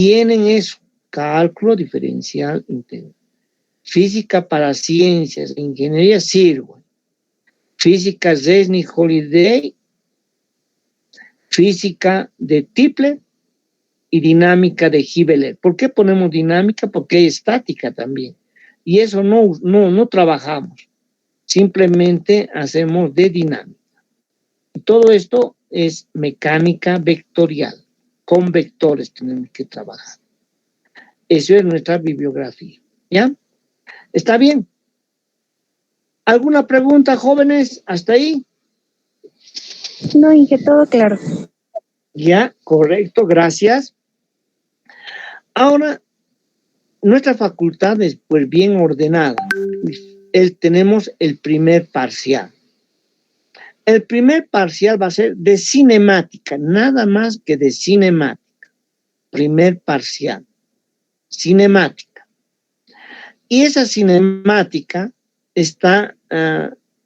tienen eso, cálculo diferencial integral. Física para ciencias, ingeniería sirve. Física Resnick-Holiday, física de Tipler y dinámica de Hibeler. ¿Por qué ponemos dinámica? Porque hay estática también. Y eso no trabajamos. Simplemente hacemos de dinámica. Y todo esto es mecánica vectorial. Con vectores tenemos que trabajar. Eso es nuestra bibliografía. ¿Ya? ¿Está bien? ¿Alguna pregunta, jóvenes? ¿Hasta ahí? No, Inge, todo claro. Ya, correcto, gracias. Ahora, nuestra facultad es pues bien ordenada. Tenemos el primer parcial. El primer parcial va a ser de cinemática, nada más que de cinemática. Primer parcial, cinemática. Y esa cinemática está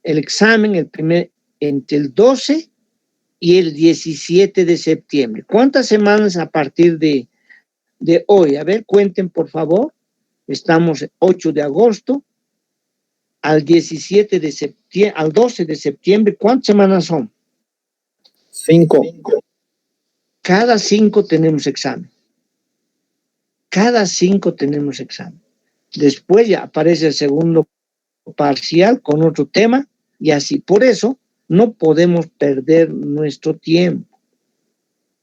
el examen, entre el 12 y el 17 de septiembre. ¿Cuántas semanas a partir de hoy? A ver, cuenten, por favor. Estamos 8 de agosto al 17 de septiembre, al 12 de septiembre. ¿Cuántas semanas son? 5. Cada 5 tenemos examen. Cada 5 tenemos examen. Después ya aparece el segundo parcial con otro tema y así. Por eso no podemos perder nuestro tiempo.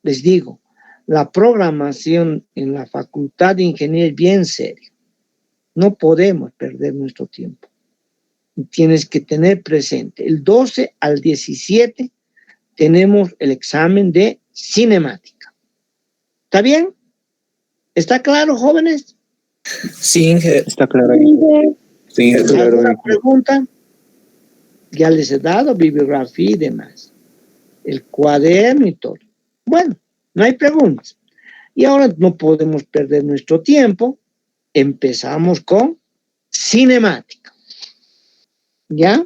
Les digo, la programación en la Facultad de Ingeniería es bien seria. No podemos perder nuestro tiempo. Tienes que tener presente, el 12 al 17 tenemos el examen de cinemática. ¿Está bien? ¿Está claro, jóvenes? Sí, Inge, está claro. Sí, ¿Alguna pregunta? Ya les he dado bibliografía y demás. El cuaderno y todo. Bueno, no hay preguntas. Y ahora no podemos perder nuestro tiempo. Empezamos con cinemática. ¿Ya?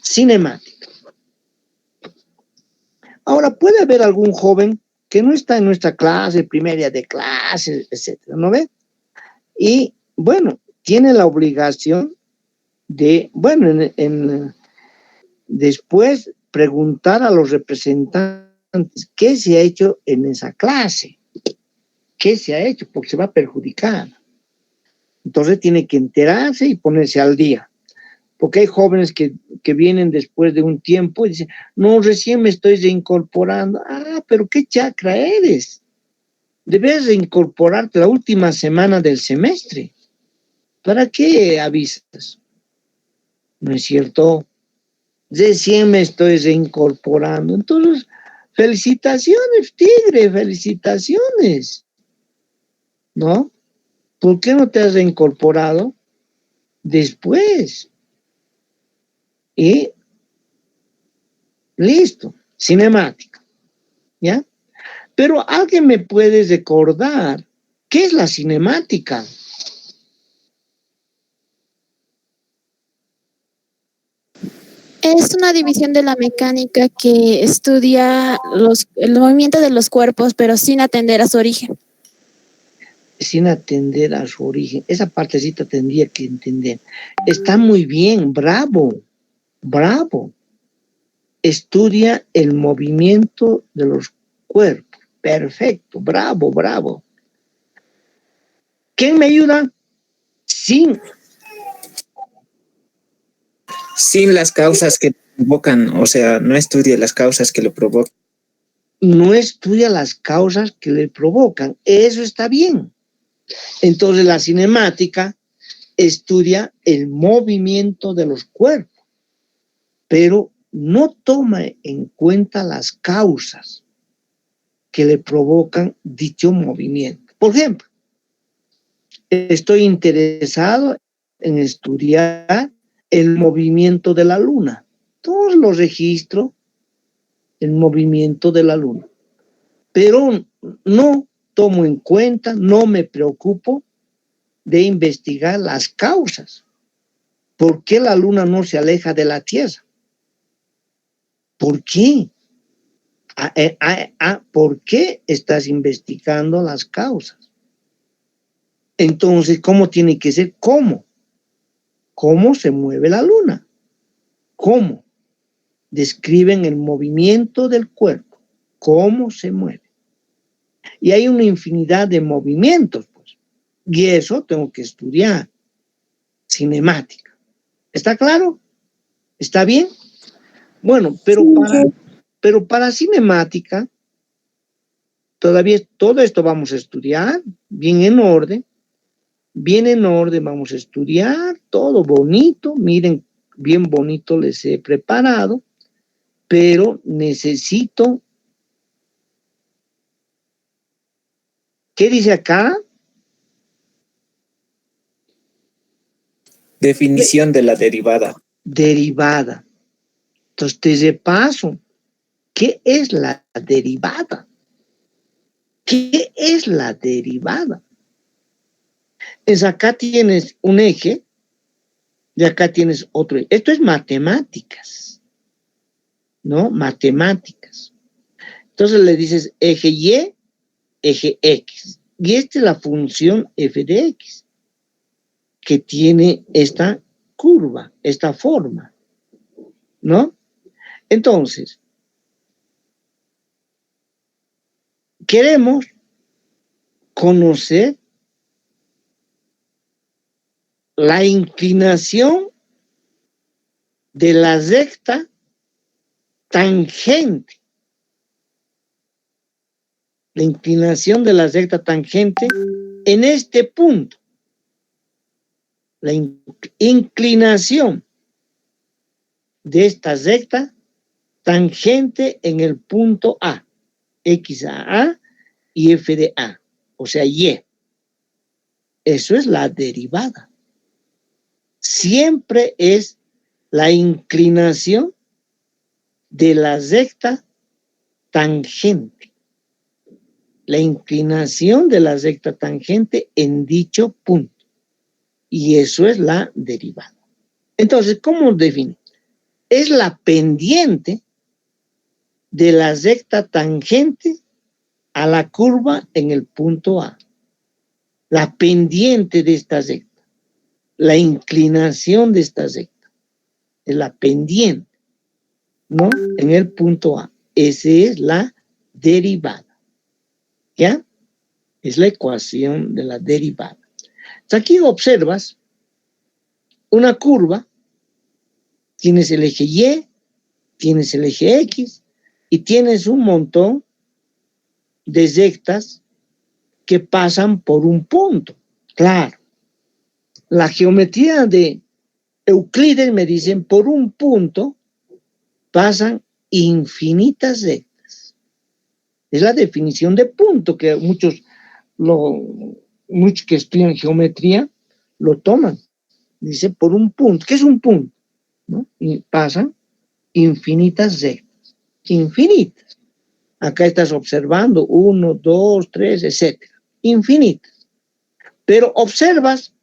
Cinemática. Ahora, puede haber algún joven que no está en nuestra clase, primer día de clase, etcétera, ¿no ve? Y, bueno, tiene la obligación de, bueno, después preguntar a los representantes qué se ha hecho en esa clase, qué se ha hecho, porque se va a perjudicar. Entonces tiene que enterarse y ponerse al día. Porque hay jóvenes que vienen después de un tiempo y dicen, no, recién me estoy reincorporando. Ah, pero qué chacra eres. Debes reincorporarte la última semana del semestre. ¿Para qué avisas? ¿No es cierto? Recién me estoy reincorporando. Entonces, felicitaciones, tigre, felicitaciones. ¿No? ¿Por qué no te has reincorporado después? Y listo, cinemática, ¿ya? Pero alguien me puede recordar qué es la cinemática. Es una división de la mecánica que estudia el movimiento de los cuerpos, pero sin atender a su origen. Sin atender a su origen. Esa partecita tendría que entender. Está muy bien, bravo, bravo. Estudia el movimiento de los cuerpos. Perfecto, bravo, bravo. ¿Quién me ayuda? Sin las causas que provocan, o sea, no estudia las causas que lo provocan. No estudia las causas que le provocan. Eso está bien. Entonces la cinemática estudia el movimiento de los cuerpos, pero no toma en cuenta las causas que le provocan dicho movimiento. Por ejemplo, estoy interesado en estudiar el movimiento de la luna. Todos los registro el movimiento de la luna, pero no tomo en cuenta, no me preocupo de investigar las causas. ¿Por qué la luna no se aleja de la Tierra? ¿Por qué? ¿Por qué estás investigando las causas? Entonces, ¿cómo tiene que ser? ¿Cómo? ¿Cómo se mueve la luna? ¿Cómo? Describen el movimiento del cuerpo. ¿Cómo se mueve? Y hay una infinidad de movimientos, pues. Y eso tengo que estudiar. Cinemática. ¿Está claro? ¿Está bien? Bueno, pero para cinemática, todavía todo esto vamos a estudiar bien en orden. Bien en orden, vamos a estudiar todo bonito. Miren, bien bonito les he preparado, pero necesito. ¿Qué dice acá? Definición de la derivada. Derivada. Entonces te repaso. ¿Qué es la derivada? ¿Qué es la derivada? Es acá tienes un eje y acá tienes otro eje. Esto es matemáticas, ¿no? Matemáticas. Entonces le dices eje Y, eje X. Y esta es la función f de x, que tiene esta curva, esta forma, ¿no? Entonces, queremos conocer la inclinación de la recta tangente. La inclinación de la recta tangente en este punto. La inclinación de esta recta tangente en el punto A. X a A y F de A. O sea, Y. Eso es la derivada. Siempre es la inclinación de la recta tangente. La inclinación de la recta tangente en dicho punto. Y eso es la derivada. Entonces, ¿cómo definir? Es la pendiente de la recta tangente a la curva en el punto A. La pendiente de esta recta. La inclinación de esta recta. Es la pendiente, ¿no? En el punto A. Esa es la derivada. ¿Ya? Es la ecuación de la derivada. Entonces, aquí observas una curva, tienes el eje Y, tienes el eje X y tienes un montón de rectas que pasan por un punto. Claro, la geometría de Euclides me dicen por un punto pasan infinitas rectas. Es la definición de punto que muchos que estudian geometría lo toman. Dice por un punto. ¿Qué es un punto? ¿No? Y pasan infinitas rectas. Infinitas. Acá estás observando 1, 2, 3, etcétera. Infinitas. Pero observas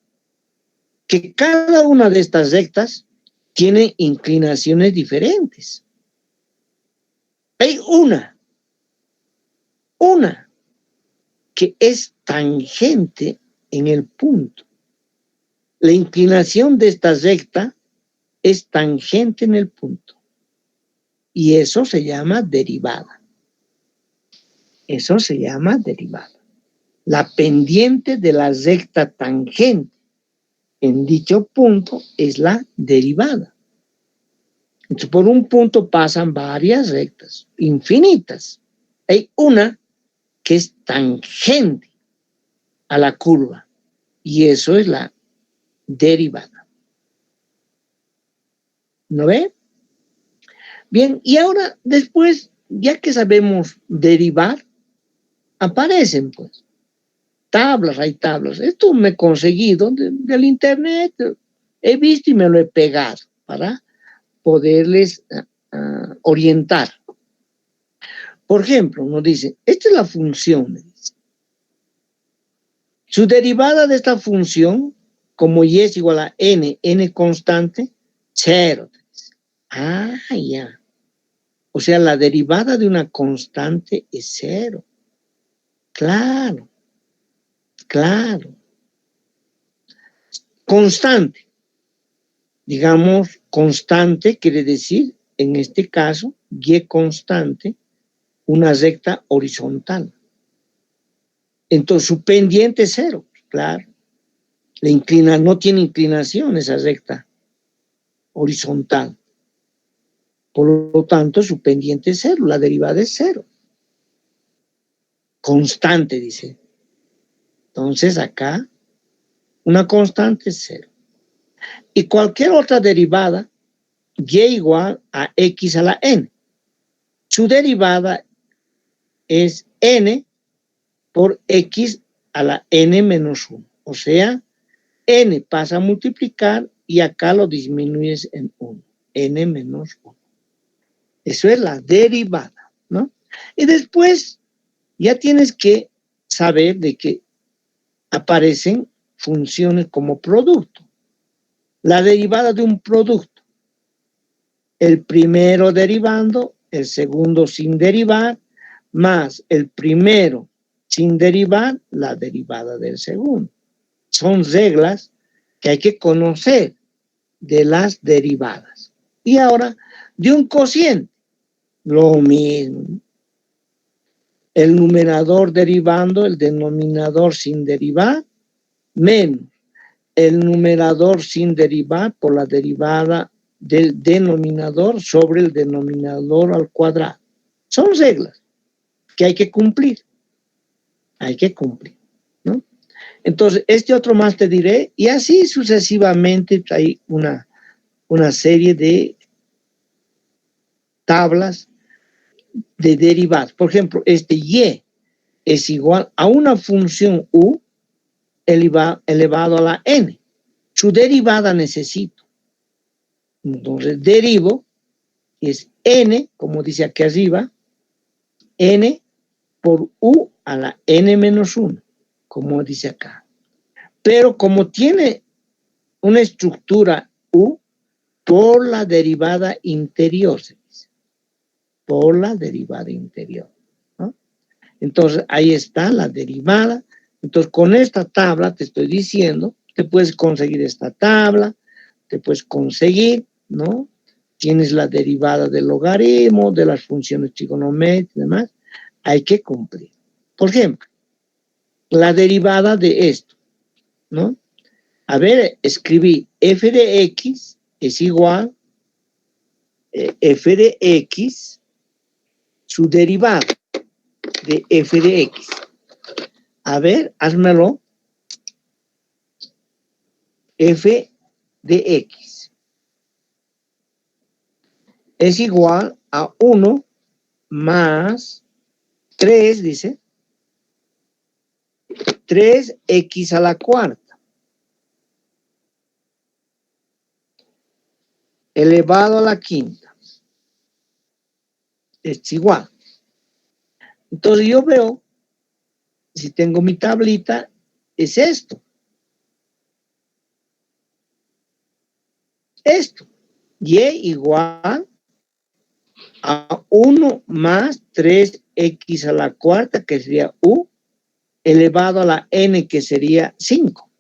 que cada una de estas rectas tiene inclinaciones diferentes. Hay una que es tangente en el punto. La inclinación de esta recta es tangente en el punto. Y eso se llama derivada. Eso se llama derivada. La pendiente de la recta tangente en dicho punto es la derivada. Entonces, por un punto pasan varias rectas, infinitas. Hay una que es tangente a la curva y eso es la derivada. ¿No ve? Bien, y ahora después, ya que sabemos derivar, aparecen pues tablas, hay tablas. Esto me he conseguido del internet, he visto y me lo he pegado para poderles orientar. Por ejemplo, nos dice, esta es la función, me dice. Su derivada de esta función, como y es igual a n constante, 0. Ah, ya. O sea, la derivada de una constante es 0. Claro, claro. constante. Digamos, constante quiere decir, en este caso, Y constante, una recta horizontal. Entonces, su pendiente es 0, claro. No tiene inclinación esa recta horizontal. Por lo tanto, su pendiente es 0, la derivada es 0. Constante, dice. Entonces, acá, una constante es 0. Y cualquier otra derivada, y igual a x a la n. Su derivada es n por x a la n menos 1. O sea, n pasa a multiplicar y acá lo disminuyes en 1. N menos 1. Eso es la derivada, ¿no? Y después ya tienes que saber de que aparecen funciones como producto. La derivada de un producto. El primero derivando, el segundo sin derivar, más el primero sin derivar, la derivada del segundo. Son reglas que hay que conocer de las derivadas. Y ahora, de un cociente, lo mismo. El numerador derivando, el denominador sin derivar, menos el numerador sin derivar por la derivada del denominador sobre el denominador al cuadrado. Son reglas que hay que cumplir. Hay que cumplir, ¿no? Entonces, este otro más te diré, y así sucesivamente hay una serie de tablas de derivadas. Por ejemplo, este y es igual a una función u elevado a la n. Su derivada necesito. Entonces, derivo es n, como dice aquí arriba, n por u a la n menos 1, como dice acá. Pero como tiene una estructura u, por la derivada interior, se dice. Por la derivada interior, ¿no? Entonces, ahí está la derivada. Entonces, con esta tabla te estoy diciendo, te puedes conseguir esta tabla, te puedes conseguir, ¿no? Tienes la derivada del logaritmo, de las funciones trigonométricas y demás. Hay que cumplir. Por ejemplo, la derivada de esto, ¿no? A ver, escribí f de x es igual f de x, su derivada de f de x. A ver, házmelo. F de x es igual a 1 más 3, dice, 3x a la cuarta elevado a la quinta. Es igual. Entonces yo veo, si tengo mi tablita, es esto. Esto. Y igual a 1 más 3x a la cuarta, que sería u, elevado a la n, que sería 5.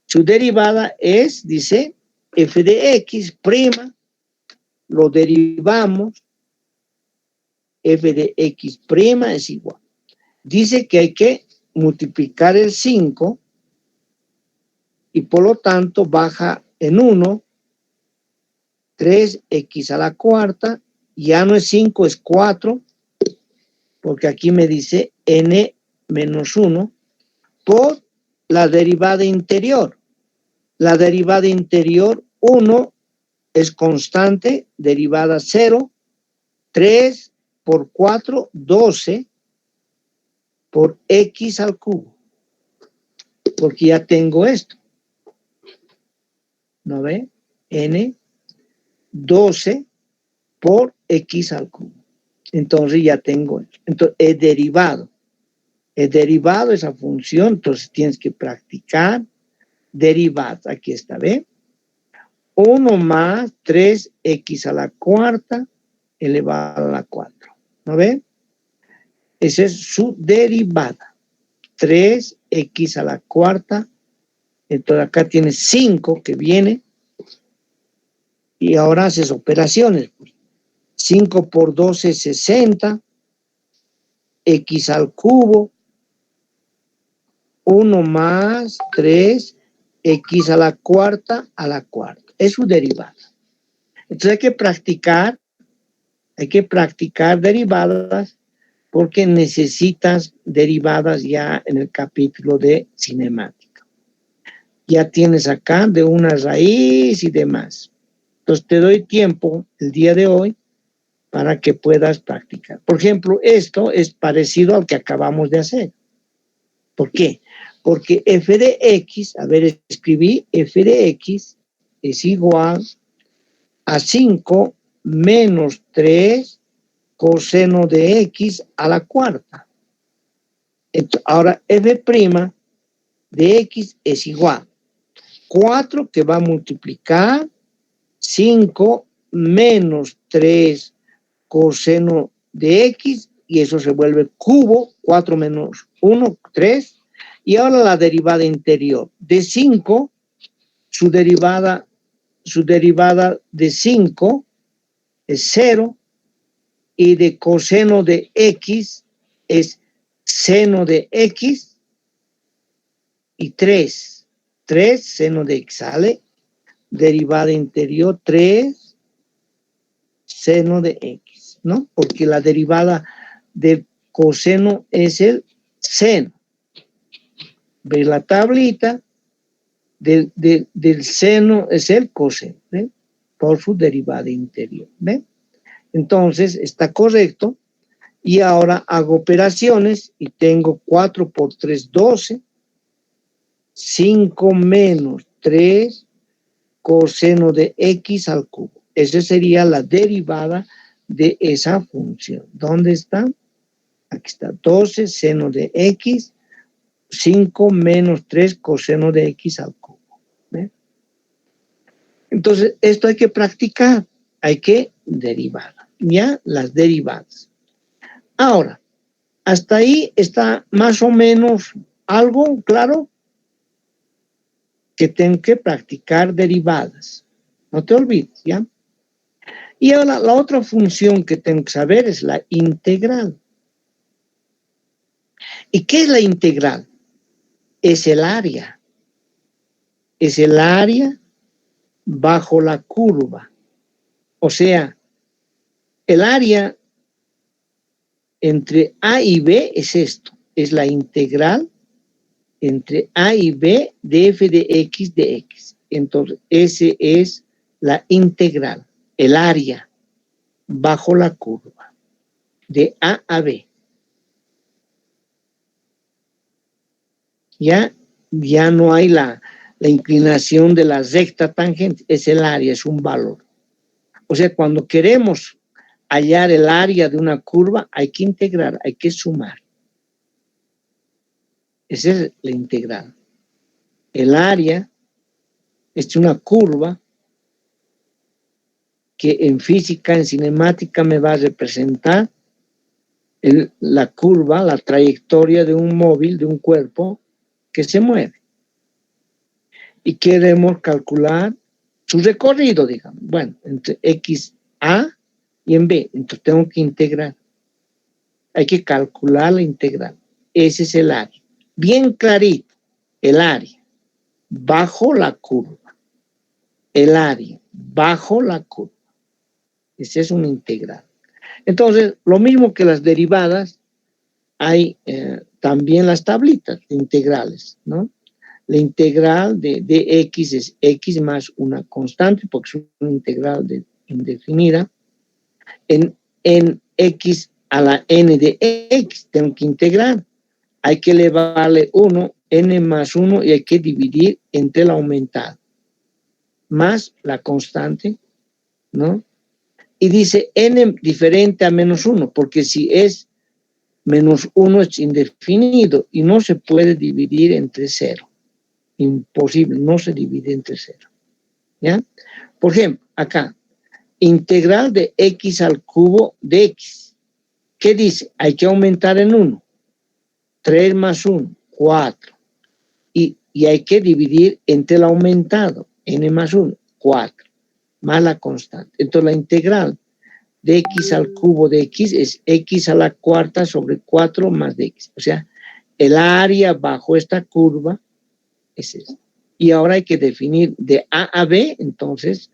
Su derivada es, dice, f de x prima, lo derivamos, f de x prima es igual. Dice que hay que multiplicar el 5 y por lo tanto baja en 1, 3x a la cuarta, ya no es 5, es 4, porque aquí me dice n menos 1, por la derivada interior. La derivada interior 1 es constante, derivada 0, 3 por 4, 12 por x al cubo. Porque ya tengo esto. ¿No ve? N 12 por x al cubo. Entonces ya tengo esto. Entonces he derivado. He derivado esa función, entonces tienes que practicar derivadas. Aquí está, ¿ve? 1 más 3x a la cuarta elevado a la 4. ¿No ve? Esa es su derivada. 3x a la cuarta Entonces acá tienes 5 que viene y ahora haces operaciones. 5 por 12 es 60, x al cubo, 1 más 3, x a la cuarta, es su derivada. Entonces hay que practicar derivadas porque necesitas derivadas ya en el capítulo de cinemática. Ya tienes acá de una raíz y demás. Entonces te doy tiempo el día de hoy para que puedas practicar. Por ejemplo, esto es parecido al que acabamos de hacer. ¿Por qué? Porque f de x, a ver, escribí, f de x es igual a 5 menos 3 coseno de x a la cuarta. Entonces, ahora f' de x es igual a 4 que va a multiplicar 5 menos 3 coseno de x, y eso se vuelve cubo, 4 menos 1, 3, y ahora la derivada interior de 5, su derivada de 5 es 0, y de coseno de x es seno de x y 3 seno de x, sale derivada interior 3 seno de x, ¿no? Porque la derivada del coseno es el seno. ¿Ves la tablita? Del seno es el coseno, ¿ve? Por su derivada interior, ¿ve? Entonces está correcto. Y ahora hago operaciones y tengo 4 por 3, 12. 5 menos 3 coseno de x al cubo. Esa sería la derivada de esa función. ¿Dónde está? Aquí está, 12 seno de x, 5 menos 3 coseno de x al cubo. ¿Ve? Entonces, esto hay que practicar, hay que derivar. Ya las derivadas. Ahora, hasta ahí está más o menos algo claro, que tengo que practicar derivadas. No te olvides, ¿ya? Y ahora la otra función que tengo que saber es la integral. ¿Y qué es la integral? Es el área. Es el área bajo la curva. O sea, el área entre A y B es esto. Es la integral entre A y B de f de x de x. Entonces, ese es la integral, el área bajo la curva, de A a B. Ya no hay la inclinación de la recta tangente, es el área, es un valor. O sea, cuando queremos hallar el área de una curva, hay que integrar, hay que sumar. Esa es la integral. El área es una curva que en física, en cinemática, me va a representar la curva, la trayectoria de un móvil, de un cuerpo que se mueve. Y queremos calcular su recorrido, digamos. Bueno, entre x, A y en B. Entonces tengo que integrar. Hay que calcular la integral. Ese es el área. Bien clarito, el área bajo la curva. El área bajo la curva. Esa es una integral. Entonces, lo mismo que las derivadas, hay también las tablitas integrales, ¿no? La integral de x es x más una constante, porque es una integral indefinida. En x a la n de x tengo que integrar. Hay que elevarle 1, n más 1, y hay que dividir entre el aumentado, más la constante, ¿no? Y dice n diferente a menos 1, porque si es menos 1 es indefinido y no se puede dividir entre 0. Imposible, no se divide entre 0. ¿Ya? Por ejemplo, acá, integral de x al cubo de x. ¿Qué dice? Hay que aumentar en 1. 3 más 1, 4. y hay que dividir entre el aumentado, n más 1, 4, más la constante. Entonces la integral de x al cubo de x es x a la cuarta sobre 4 más dx. O sea, el área bajo esta curva es esta. Y ahora hay que definir de a a b, entonces,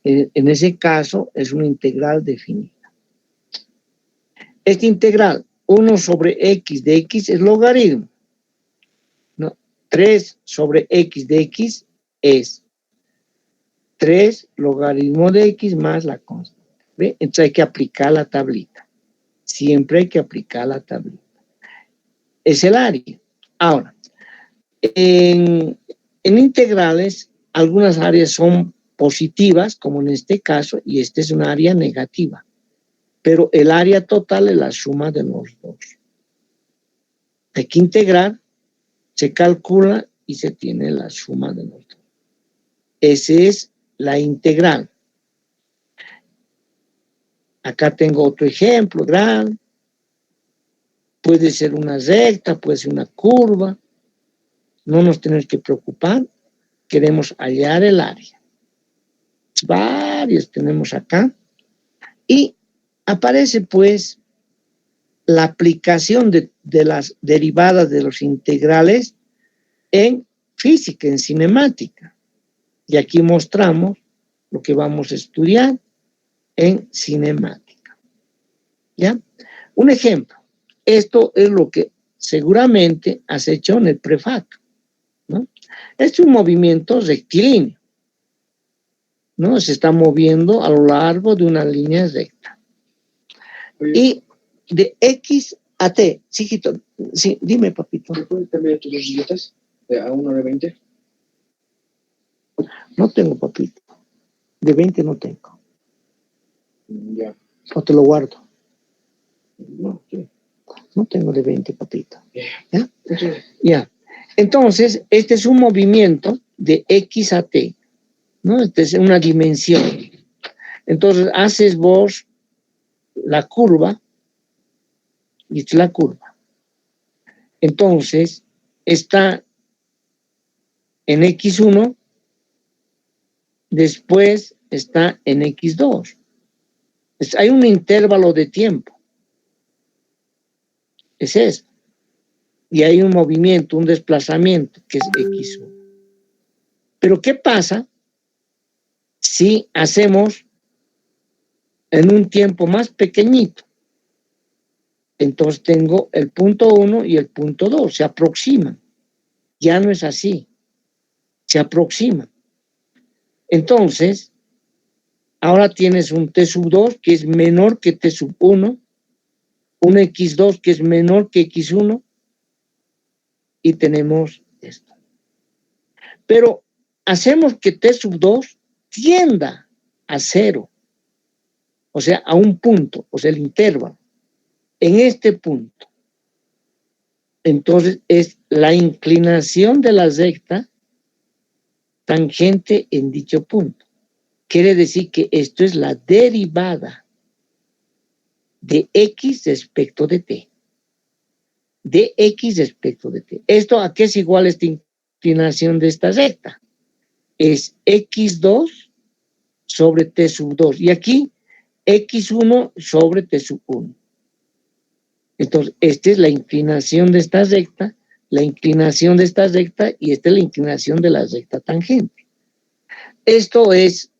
en ese caso es una integral definida. Esta integral, 1 sobre x de x es logaritmo, ¿no? 3 sobre x de x es 3 logaritmo de x más la constante. ¿Ve? Entonces hay que aplicar la tablita. Siempre hay que aplicar la tablita. Es el área. Ahora, en integrales, algunas áreas son positivas, como en este caso, y esta es una área negativa. Pero el área total es la suma de los dos. Hay que integrar, se calcula y se tiene la suma de los dos. Esa es la integral. Acá tengo otro ejemplo, gran. Puede ser una recta, puede ser una curva. No nos tenemos que preocupar. Queremos hallar el área. Varios tenemos acá. Y aparece pues la aplicación de las derivadas de los integrales en física, en cinemática. Y aquí mostramos lo que vamos a estudiar en cinemática. ¿Ya? Un ejemplo. Esto es lo que seguramente has hecho en el prefato, ¿no? Es un movimiento rectilíneo, ¿no? Se está moviendo a lo largo de una línea recta. Y de X a T, chiquito, sí, dime, papito. ¿Me puedes cambiar tus dos billetes de a 1 de 20? No tengo, papito. De 20 no tengo. Ya. O te lo guardo. No, sí. No tengo de 20, papito. ¿Ya? Ya. Entonces, este es un movimiento de X a T, ¿no? Esta es una dimensión. Entonces, haces vos la curva, y esta es la curva. Entonces, está en X1, después está en X2. Hay un intervalo de tiempo. Es eso. Y hay un movimiento, un desplazamiento, que es X1. Pero ¿qué pasa si hacemos en un tiempo más pequeñito? Entonces tengo el punto 1 y el punto 2, se aproximan. Ya no es así, se aproximan. Entonces, ahora tienes un T sub 2 que es menor que T sub 1, un X2 que es menor que X1, y tenemos esto. Pero hacemos que T sub 2 tienda a 0, o sea, a un punto, o sea, el intervalo, en este punto. Entonces, es la inclinación de la recta tangente en dicho punto. Quiere decir que esto es la derivada de X respecto de T. De X respecto de T. ¿Esto a qué es igual esta inclinación de esta recta? Es X2 sobre T sub 2. Y aquí, X1 sobre T sub 1. Entonces, esta es la inclinación de esta recta, la inclinación de esta recta, y esta es la inclinación de la recta tangente. Esto es,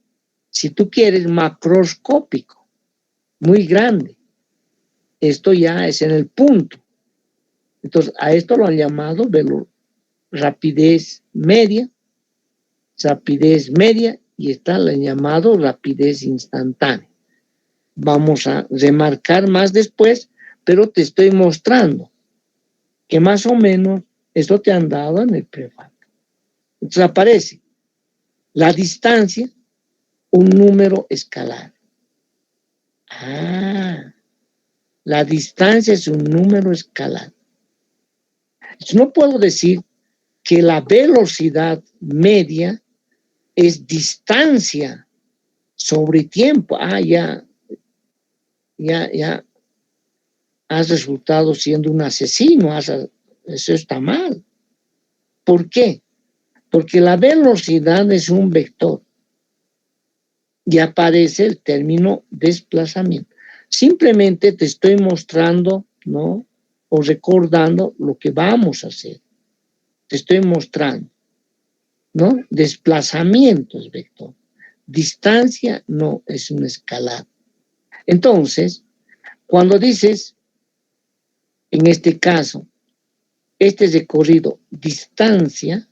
si tú quieres, macroscópico, muy grande. Esto ya es en el punto. Entonces, a esto lo han llamado rapidez media, y está lo llamado rapidez instantánea. Vamos a remarcar más después, pero te estoy mostrando que más o menos esto te han dado en el prefato. Entonces aparece la distancia, un número escalar. La distancia es un número escalar. Entonces, no puedo decir que la velocidad media es distancia sobre tiempo. Ya has resultado siendo un asesino. Eso está mal. ¿Por qué? Porque la velocidad es un vector y aparece el término desplazamiento. Simplemente te estoy mostrando, ¿no? O recordando lo que vamos a hacer. Te estoy mostrando, ¿no? Desplazamiento es vector. Distancia no, es un escalar. Entonces, cuando dices, en este caso, este recorrido, distancia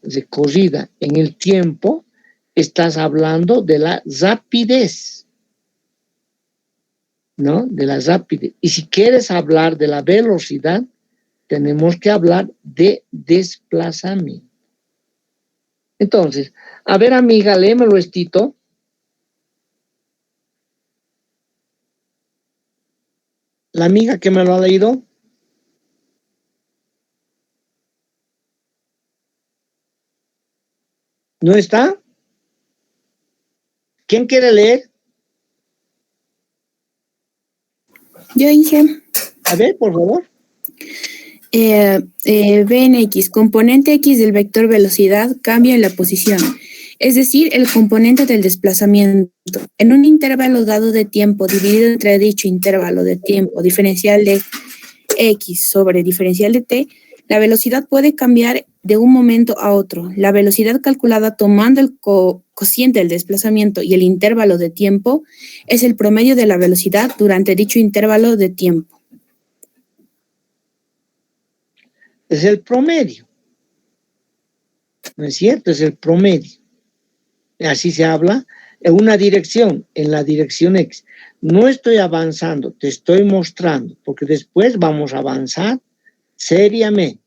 recorrida en el tiempo, estás hablando de la rapidez, ¿no? De la rapidez. Y si quieres hablar de la velocidad, tenemos que hablar de desplazamiento. Entonces, a ver, amiga, léemelo estito. La amiga que me lo ha leído. ¿No está? ¿Quién quiere leer? Yo hice A ver, por favor. V en X, componente X del vector velocidad cambia en la posición, es decir, el componente del desplazamiento. En un intervalo dado de tiempo dividido entre dicho intervalo de tiempo diferencial de X sobre diferencial de T, la velocidad puede cambiar de un momento a otro. La velocidad calculada tomando el cociente del desplazamiento y el intervalo de tiempo es el promedio de la velocidad durante dicho intervalo de tiempo. Es el promedio. ¿No es cierto? Es el promedio. Así se habla en una dirección, en la dirección X. No estoy avanzando, te estoy mostrando, porque después vamos a avanzar seriamente.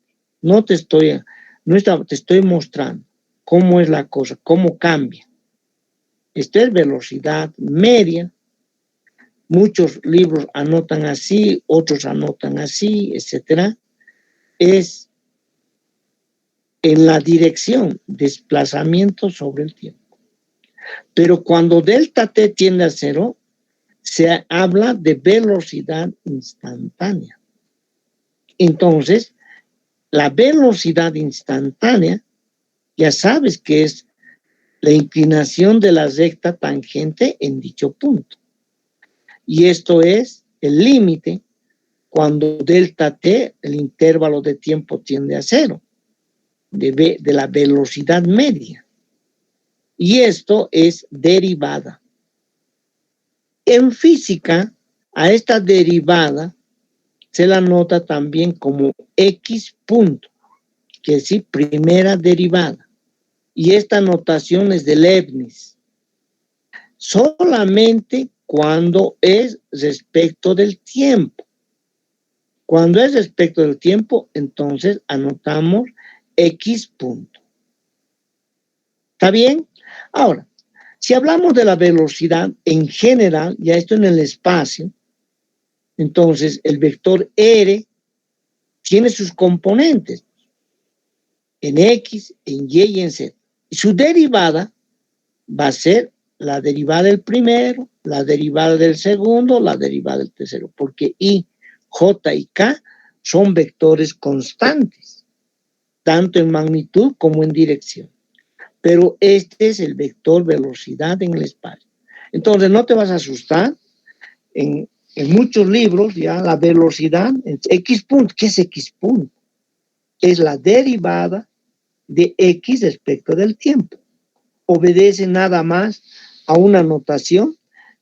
Te estoy mostrando cómo es la cosa, cómo cambia. Esto es velocidad media. Muchos libros anotan así, otros anotan así, etcétera. Es en la dirección, desplazamiento sobre el tiempo. Pero cuando delta t tiende a 0, se habla de velocidad instantánea. Entonces, la velocidad instantánea, ya sabes que es la inclinación de la recta tangente en dicho punto. Y esto es el límite cuando delta t, el intervalo de tiempo tiende a 0, de la velocidad media. Y esto es derivada. En física, a esta derivada se la nota también como X punto, que es decir, primera derivada. Y esta notación es de Leibniz. Solamente cuando es respecto del tiempo. Cuando es respecto del tiempo, entonces anotamos X punto. ¿Está bien? Ahora, si hablamos de la velocidad en general, ya esto en el espacio, entonces el vector R tiene sus componentes en X, en Y y en Z. Y su derivada va a ser la derivada del primero, la derivada del segundo, la derivada del tercero, porque I, J y K son vectores constantes, tanto en magnitud como en dirección. Pero este es el vector velocidad en el espacio. Entonces, no te vas a asustar. En muchos libros, ya la velocidad, X punto, ¿qué es X punto? Es la derivada de X respecto del tiempo. Obedece nada más a una notación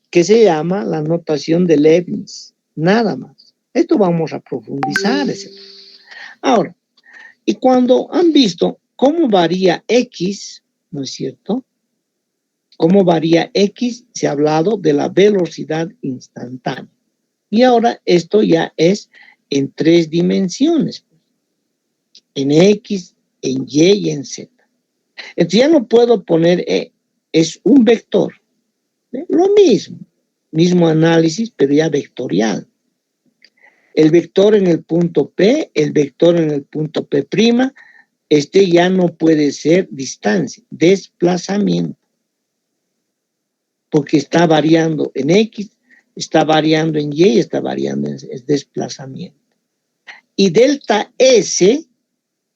que se llama la notación de Leibniz. Nada más. Esto vamos a profundizar. Ahora, y cuando han visto cómo varía X, ¿no es cierto? ¿Cómo varía X? Se ha hablado de la velocidad instantánea. Y ahora esto ya es en 3 dimensiones. En X, en Y y en Z. Entonces ya no puedo poner E. Es un vector. Lo mismo análisis, pero ya vectorial. El vector en el punto P, el vector en el punto P', este ya no puede ser distancia, desplazamiento. Porque está variando en X, está variando en Y, está variando en desplazamiento. Y delta S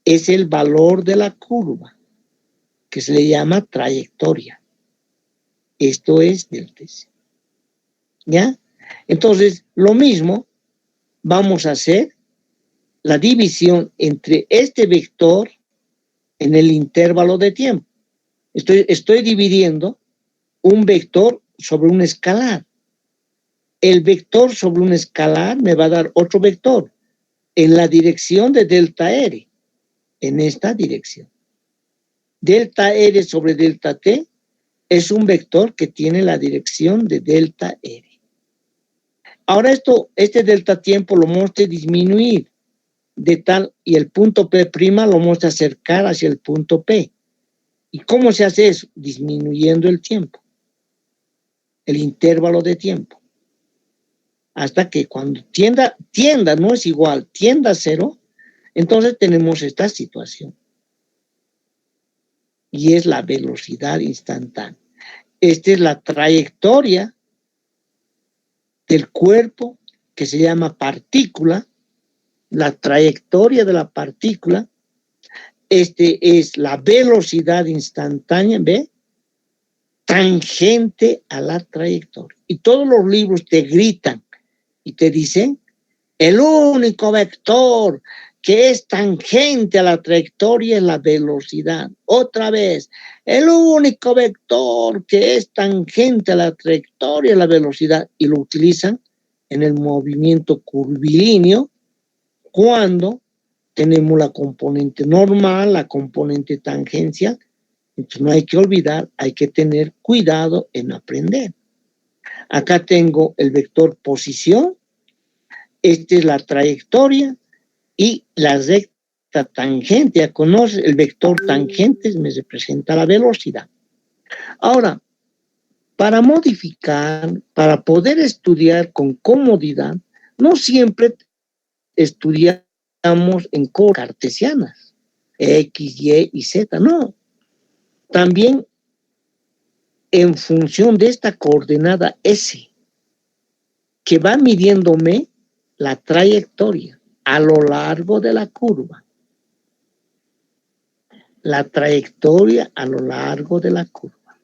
es el valor de la curva, que se le llama trayectoria. Esto es delta S. ¿Ya? Entonces, lo mismo, vamos a hacer la división entre este vector en el intervalo de tiempo. Estoy dividiendo un vector sobre un escalar. El vector sobre un escalar me va a dar otro vector en la dirección de delta R, en esta dirección. Delta R sobre delta T es un vector que tiene la dirección de delta R. Ahora este delta tiempo lo muestra disminuir de tal, y el punto P' lo muestra acercar hacia el punto P. ¿Y cómo se hace eso? Disminuyendo el tiempo, el intervalo de tiempo, hasta que cuando tienda no es igual, tienda a 0, entonces tenemos esta situación. Y es la velocidad instantánea. Esta es la trayectoria del cuerpo que se llama partícula, la trayectoria de la partícula. Es la velocidad instantánea, ¿ve? Tangente a la trayectoria. Y todos los libros te gritan y te dicen, el único vector que es tangente a la trayectoria es la velocidad. Otra vez, el único vector que es tangente a la trayectoria es la velocidad. Y lo utilizan en el movimiento curvilíneo cuando tenemos la componente normal, la componente tangencial. Entonces no hay que olvidar, hay que tener cuidado en aprender. Acá tengo el vector posición, esta es la trayectoria y la recta tangente. Ya conoces, el vector tangente me representa la velocidad. Ahora, para modificar, para poder estudiar con comodidad, no siempre estudiamos en cartesianas, X, Y y Z, no. También en función de esta coordenada S, que va midiéndome la trayectoria a lo largo de la curva. La trayectoria a lo largo de la curva.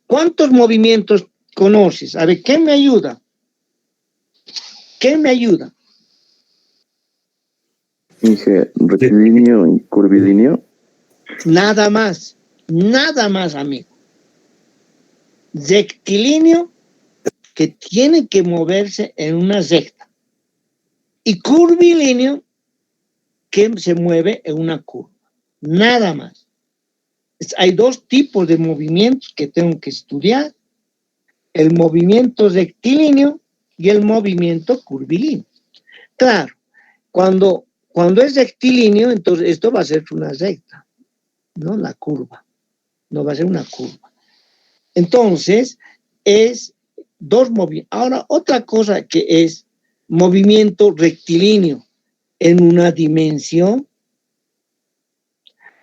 ¿Cuántos movimientos conoces? A ver, ¿qué me ayuda? ¿Qué me ayuda? Dije rectilíneo y curvilíneo. Nada más, amigo. Rectilíneo que tiene que moverse en una recta y curvilíneo que se mueve en una curva. Nada más. Hay dos tipos de movimientos que tengo que estudiar: el movimiento rectilíneo y el movimiento curvilíneo. Claro, cuando es rectilíneo, entonces esto va a ser una recta, ¿no? La curva, no va a ser una curva. Entonces, es dos movimientos. Ahora, otra cosa que es movimiento rectilíneo en una dimensión,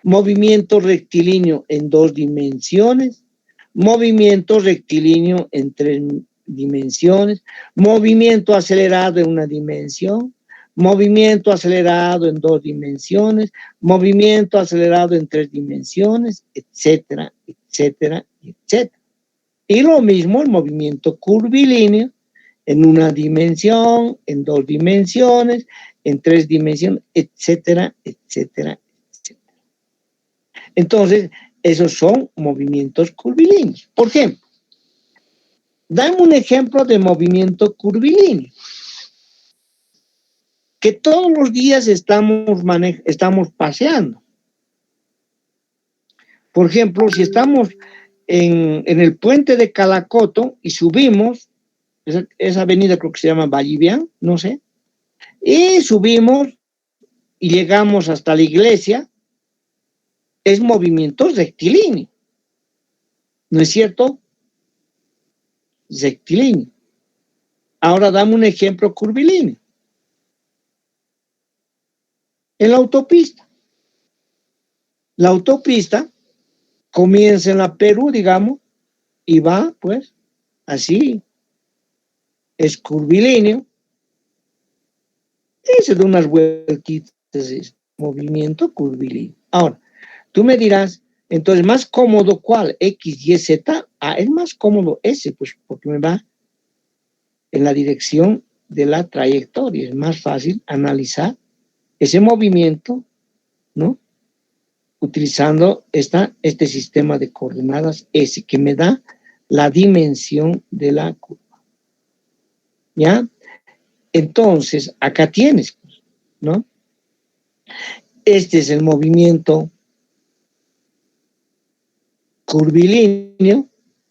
movimiento rectilíneo en dos dimensiones, movimiento rectilíneo en tres dimensiones, movimiento acelerado en una dimensión, movimiento acelerado en dos dimensiones, movimiento acelerado en tres dimensiones, etcétera, etcétera, etcétera. Y lo mismo el movimiento curvilíneo en una dimensión, en dos dimensiones, en tres dimensiones, etcétera, etcétera, etcétera. Entonces, esos son movimientos curvilíneos. Por ejemplo, dame un ejemplo de movimiento curvilíneo. Que todos los días estamos paseando. Por ejemplo, si estamos en el puente de Calacoto y subimos, esa avenida creo que se llama Vallivian, no sé, y subimos y llegamos hasta la iglesia, es movimiento rectilíneo, ¿no es cierto? Rectilíneo. Ahora dame un ejemplo curvilíneo. En la autopista. La autopista comienza en la Perú, digamos, y va, pues, así. Es curvilíneo. Ese de unas vueltitas es movimiento curvilíneo. Ahora, tú me dirás, entonces, ¿más cómodo cuál? X, Y, Z. Ah, es más cómodo ese, pues, porque me va en la dirección de la trayectoria. Es más fácil analizar ese movimiento, ¿no? Utilizando este sistema de coordenadas S, que me da la dimensión de la curva. ¿Ya? Entonces, acá tienes, ¿no? Este es el movimiento curvilíneo,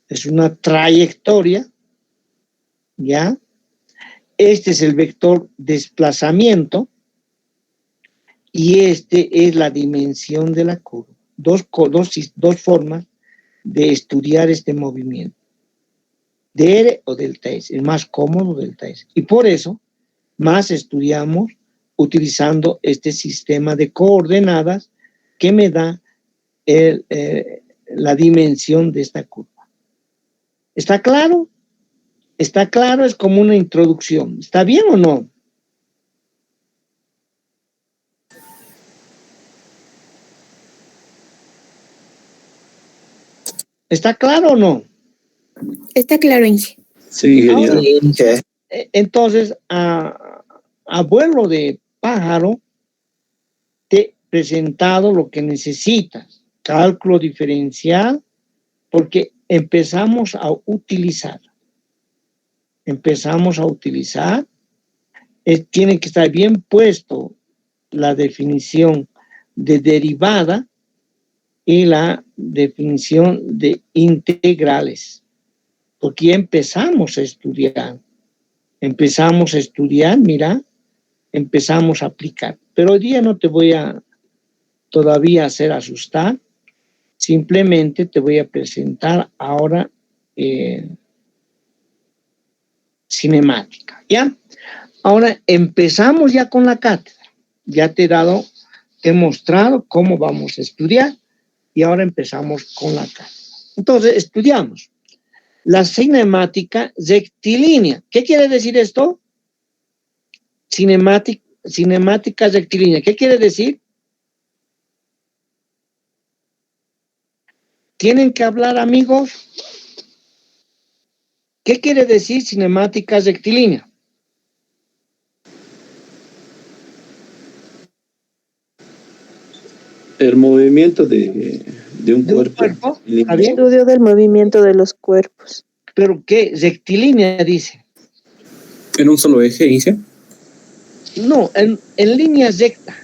es una trayectoria, ¿ya? Este es el vector desplazamiento y este es la dimensión de la curva. Dos formas de estudiar este movimiento. DR o delta S, el más cómodo delta S. Y por eso más estudiamos utilizando este sistema de coordenadas que me da la dimensión de esta curva. ¿Está claro? Está claro, es como una introducción. ¿Está bien o no? ¿Está claro o no? Está claro, Inge. Sí, ingeniero. Entonces, a vuelo de pájaro, te he presentado lo que necesitas. Cálculo diferencial, porque empezamos a utilizar. Tiene que estar bien puesto la definición de derivada y la definición de integrales, porque ya empezamos a estudiar, mira, empezamos a aplicar. Pero hoy día no te voy a todavía hacer asustar, simplemente te voy a presentar ahora cinemática, ¿ya? Ahora empezamos ya con la cátedra. Ya te he mostrado cómo vamos a estudiar y ahora empezamos con la cátedra. Entonces, estudiamos la cinemática rectilínea. ¿Qué quiere decir esto? Cinemática rectilínea. ¿Qué quiere decir? ¿Tienen que hablar, amigos? ¿Qué quiere decir cinemática rectilínea? El movimiento de un ¿De un cuerpo. cuerpo? ¿Está bien? Estudio del movimiento de los cuerpos. ¿Pero qué? Rectilínea dice. ¿En un solo eje, Inge? No, en línea recta.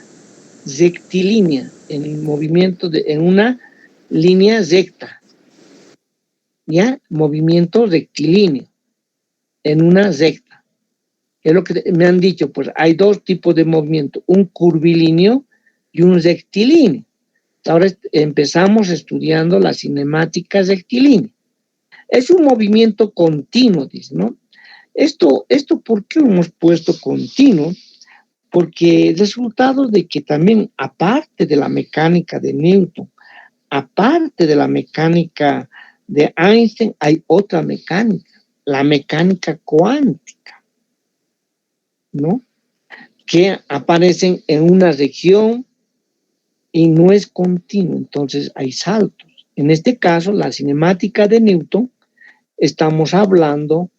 Rectilínea. En movimiento en una línea recta. ¿Ya? Movimiento rectilíneo. En una recta. Es lo que me han dicho, pues hay dos tipos de movimiento, un curvilíneo y un rectilíneo. Ahora empezamos estudiando la cinemática rectilínea. Es un movimiento continuo, dice, ¿no? Esto ¿por qué lo hemos puesto continuo? Porque el resultado de que también, aparte de la mecánica de Newton, aparte de la mecánica de Einstein, hay otra mecánica, la mecánica cuántica, ¿no? Que aparecen en una región y no es continuo, entonces hay saltos. En este caso, la cinemática de Newton, estamos hablando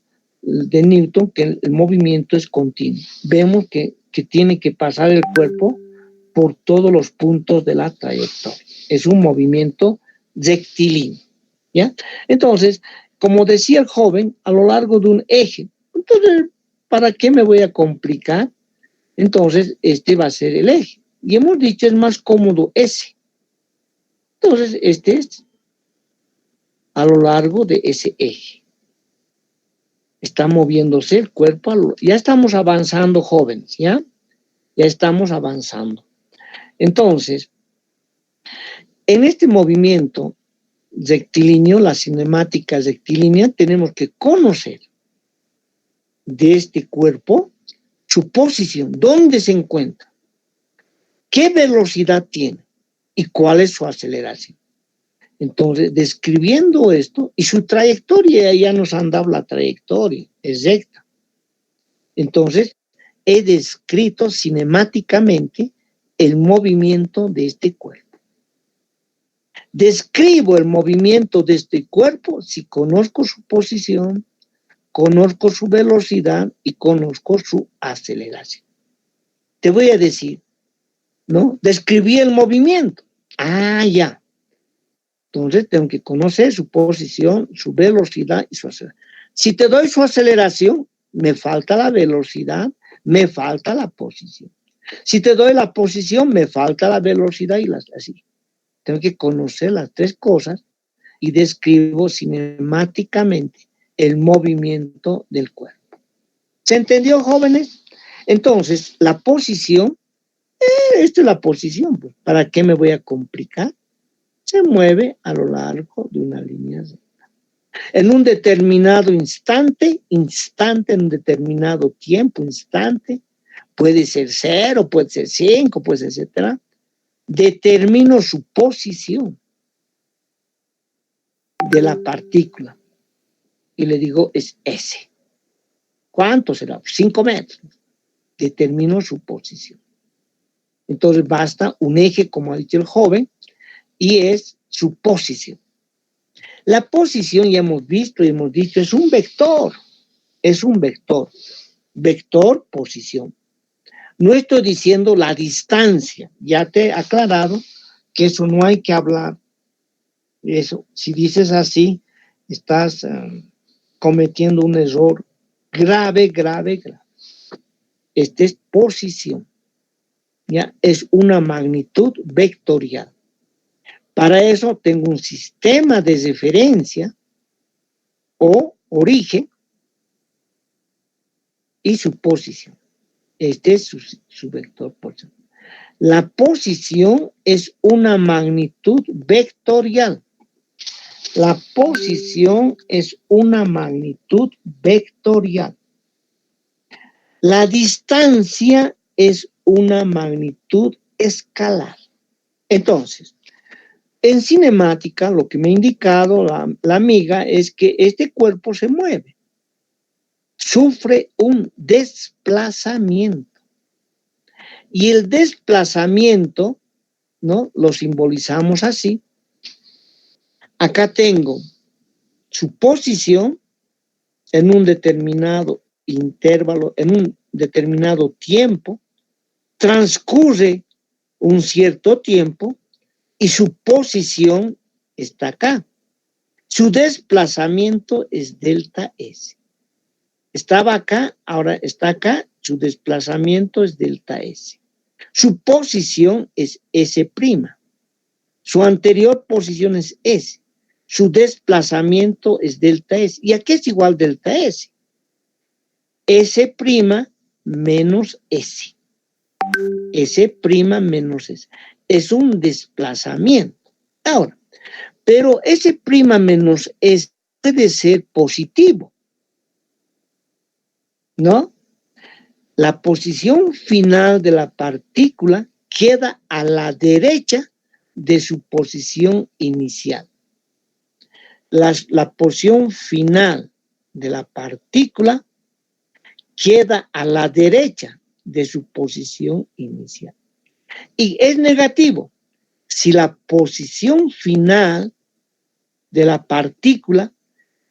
de Newton que el movimiento es continuo. Vemos que tiene que pasar el cuerpo por todos los puntos de la trayectoria. Es un movimiento rectilíneo, ¿ya? Entonces, como decía el joven, a lo largo de un eje. Entonces, ¿para qué me voy a complicar? Entonces, este va a ser el eje. Y hemos dicho, es más cómodo ese. Entonces, este es a lo largo de ese eje. Está moviéndose el cuerpo. Ya estamos avanzando, jóvenes, ¿ya? Ya estamos avanzando. Entonces, en este movimiento rectilíneo, la cinemática rectilínea, tenemos que conocer de este cuerpo su posición, dónde se encuentra, qué velocidad tiene y cuál es su aceleración. Entonces, describiendo esto y su trayectoria, ya nos han dado la trayectoria, es recta. Entonces, he descrito cinemáticamente el movimiento de este cuerpo. Describo el movimiento de este cuerpo si conozco su posición, conozco su velocidad y conozco su aceleración. Te voy a decir, ¿no? Describí el movimiento. Ah, ya. Entonces tengo que conocer su posición, su velocidad y su aceleración. Si te doy su aceleración, me falta la velocidad, me falta la posición. Si te doy la posición, me falta la velocidad y así. Tengo que conocer las tres cosas y describo cinemáticamente el movimiento del cuerpo. ¿Se entendió, jóvenes? Entonces, la posición, esta es la posición, pues, ¿para qué me voy a complicar? Se mueve a lo largo de una línea recta. En un determinado instante, en un determinado tiempo, instante, puede ser 0, puede ser 5, puede ser etcétera. Determino su posición de la partícula y le digo es S. ¿Cuánto será? 5 metros. Determino su posición. Entonces basta un eje, como ha dicho el joven, y es su posición. La posición, ya hemos visto y hemos dicho, es un vector. Es un vector. Vector, posición. No estoy diciendo la distancia. Ya te he aclarado que eso no hay que hablar. Eso, si dices así, estás cometiendo un error grave. Esta es posición. ¿Ya? Es una magnitud vectorial. Para eso tengo un sistema de referencia o origen y su posición. Este es su vector posición. La posición es una magnitud vectorial. La posición es una magnitud vectorial. La distancia es una magnitud escalar. Entonces, en cinemática, lo que me ha indicado la amiga es que este cuerpo se mueve, sufre un desplazamiento. Y el desplazamiento, ¿no? Lo simbolizamos así. Acá tengo su posición en un determinado intervalo, en un determinado tiempo, transcurre un cierto tiempo y su posición está acá. Su desplazamiento es delta S. Estaba acá, ahora está acá, su desplazamiento es delta S. Su posición es S'. Su anterior posición es S. Su desplazamiento es delta S. ¿Y a qué es igual delta S? S' menos S. S' menos S. Es un desplazamiento. Ahora, pero S' menos S puede ser positivo, ¿no? La posición final de la partícula queda a la derecha de su posición inicial. La posición final de la partícula queda a la derecha de su posición inicial. Y es negativo si la posición final de la partícula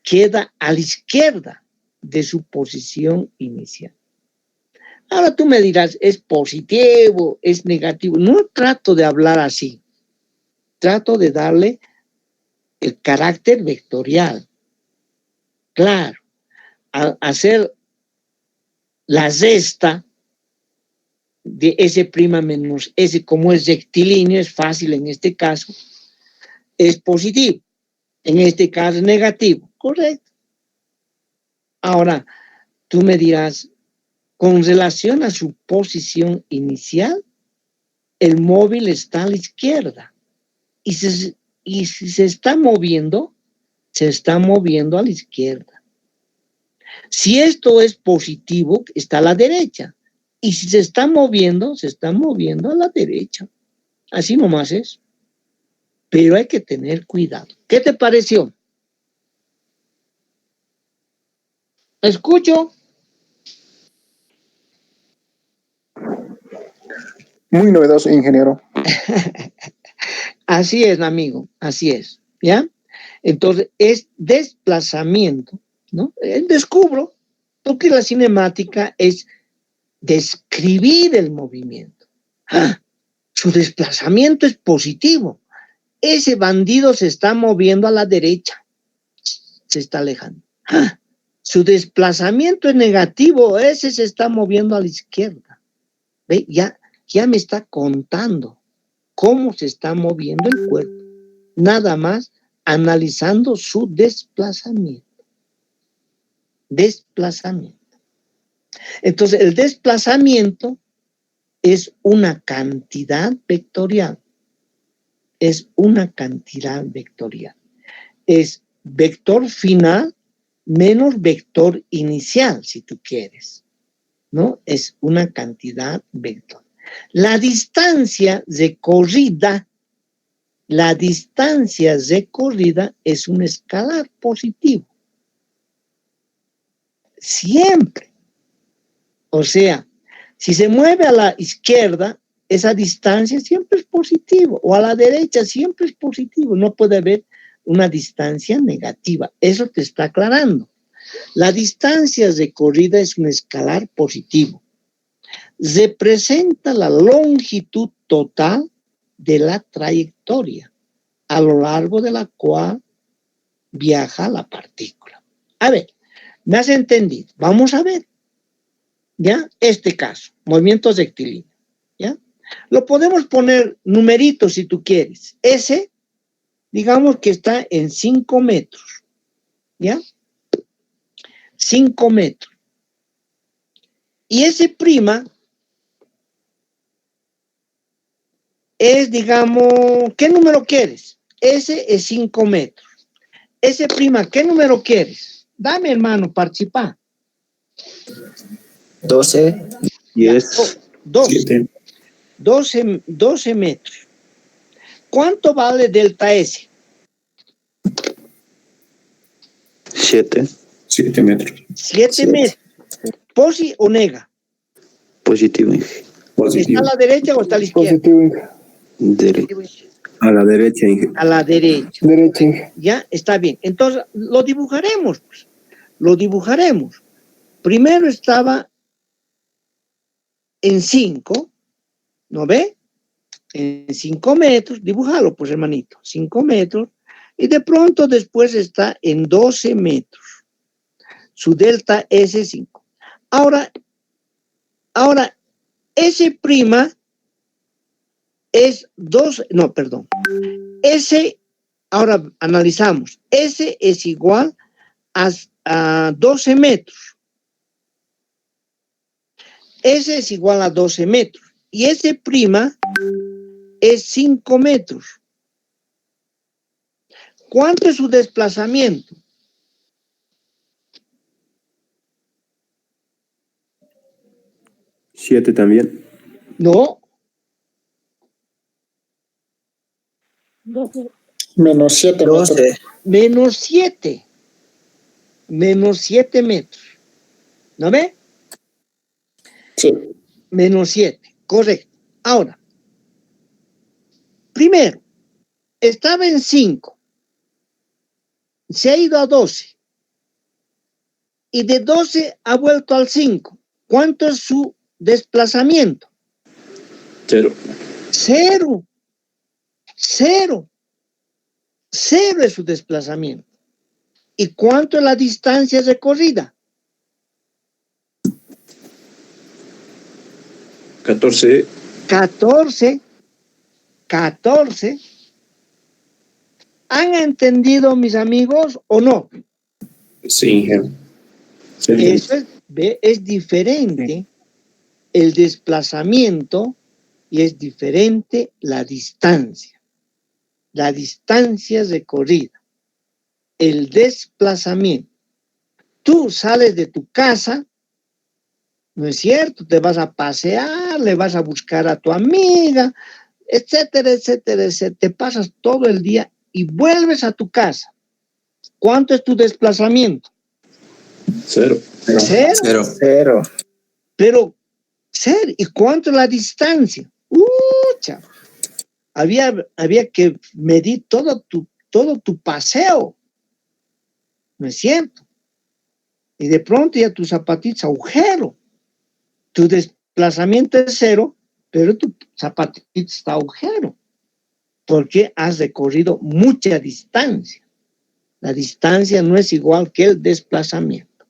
queda a la izquierda de su posición inicial. Ahora tú me dirás, ¿es positivo, es negativo? No trato de hablar así. Trato de darle el carácter vectorial. Claro, al hacer la resta de S' menos S, como es rectilíneo, es fácil en este caso, es positivo. En este caso es negativo. Correcto. Ahora, tú me dirás, con relación a su posición inicial, el móvil está a la izquierda. Y si se está moviendo a la izquierda. Si esto es positivo, está a la derecha. Y si se está moviendo a la derecha. Así nomás es. Pero hay que tener cuidado. ¿Qué te pareció? Escucho. Muy novedoso, ingeniero. Así es, amigo, así es, ¿ya? Entonces, es desplazamiento, ¿no? Descubro, porque la cinemática es describir el movimiento. Su desplazamiento es positivo. Ese bandido se está moviendo a la derecha, se está alejando. Su desplazamiento es negativo, ese se está moviendo a la izquierda. ¿Ve? Ya me está contando cómo se está moviendo el cuerpo, nada más analizando su desplazamiento. Desplazamiento. Entonces, el desplazamiento es una cantidad vectorial. Es una cantidad vectorial. Es vector final menos vector inicial, si tú quieres, ¿no? Es una cantidad vectorial. La distancia recorrida es un escalar positivo. Siempre. O sea, si se mueve a la izquierda, esa distancia siempre es positivo, o a la derecha siempre es positivo. No puede haber una distancia negativa. Eso te está aclarando. La distancia recorrida es un escalar positivo. Representa la longitud total de la trayectoria a lo largo de la cual viaja la partícula. A ver, ¿me has entendido? Vamos a ver, ¿ya? Este caso, movimiento rectilíneo, ¿ya? Lo podemos poner numeritos si tú quieres. Ese, digamos que está en 5 metros, ¿ya? 5 metros. Y ese prima es, digamos, ¿qué número quieres? Ese es 5 metros. Ese prima, ¿qué número quieres? Dame, hermano, participa. 12. 10. 12 metros. ¿Cuánto vale delta S? 7. 7 metros. 7 metros. ¿Posi o nega? Positivo. ¿Está a la derecha o está a la izquierda? Positivo. Derecho. A la derecha. A la derecha. Derecha. Ya, está bien. Entonces, lo dibujaremos, pues. Lo dibujaremos. Primero estaba en 5, ¿no ve? En 5 metros, dibújalo, pues, hermanito. 5 metros. Y de pronto después está en 12 metros. Su delta S 5. Ahora, S' es 2, no, perdón. S, ahora analizamos. S es igual a 12 metros. S es igual a 12 metros. Y S' es 5 metros. ¿Cuánto es su desplazamiento? ¿7 también? No. Menos 7 metros. 12. Menos 7. Menos 7 metros. ¿No ve? Sí. Menos 7. Correcto. Ahora, primero, estaba en 5. Se ha ido a 12. Y de 12 ha vuelto al 5. ¿Cuánto es su desplazamiento? 0. 0. 0. 0 es su desplazamiento. ¿Y cuánto es la distancia recorrida? 14. 14. 14. ¿Han entendido, mis amigos, o no? Sí. Eso es diferente el desplazamiento y es diferente la distancia. La distancia recorrida. El desplazamiento. Tú sales de tu casa, ¿no es cierto? Te vas a pasear, le vas a buscar a tu amiga, etcétera, etcétera, etcétera. Te pasas todo el día y vuelves a tu casa. ¿Cuánto es tu desplazamiento? 0. 0. 0. Pero, 0. ¿Y cuánto es la distancia? Había que medir todo tu paseo, ¿no es cierto? Y de pronto ya tu zapatito agujero. Tu desplazamiento es 0, pero tu zapatito está agujero. Porque has recorrido mucha distancia. La distancia no es igual que el desplazamiento.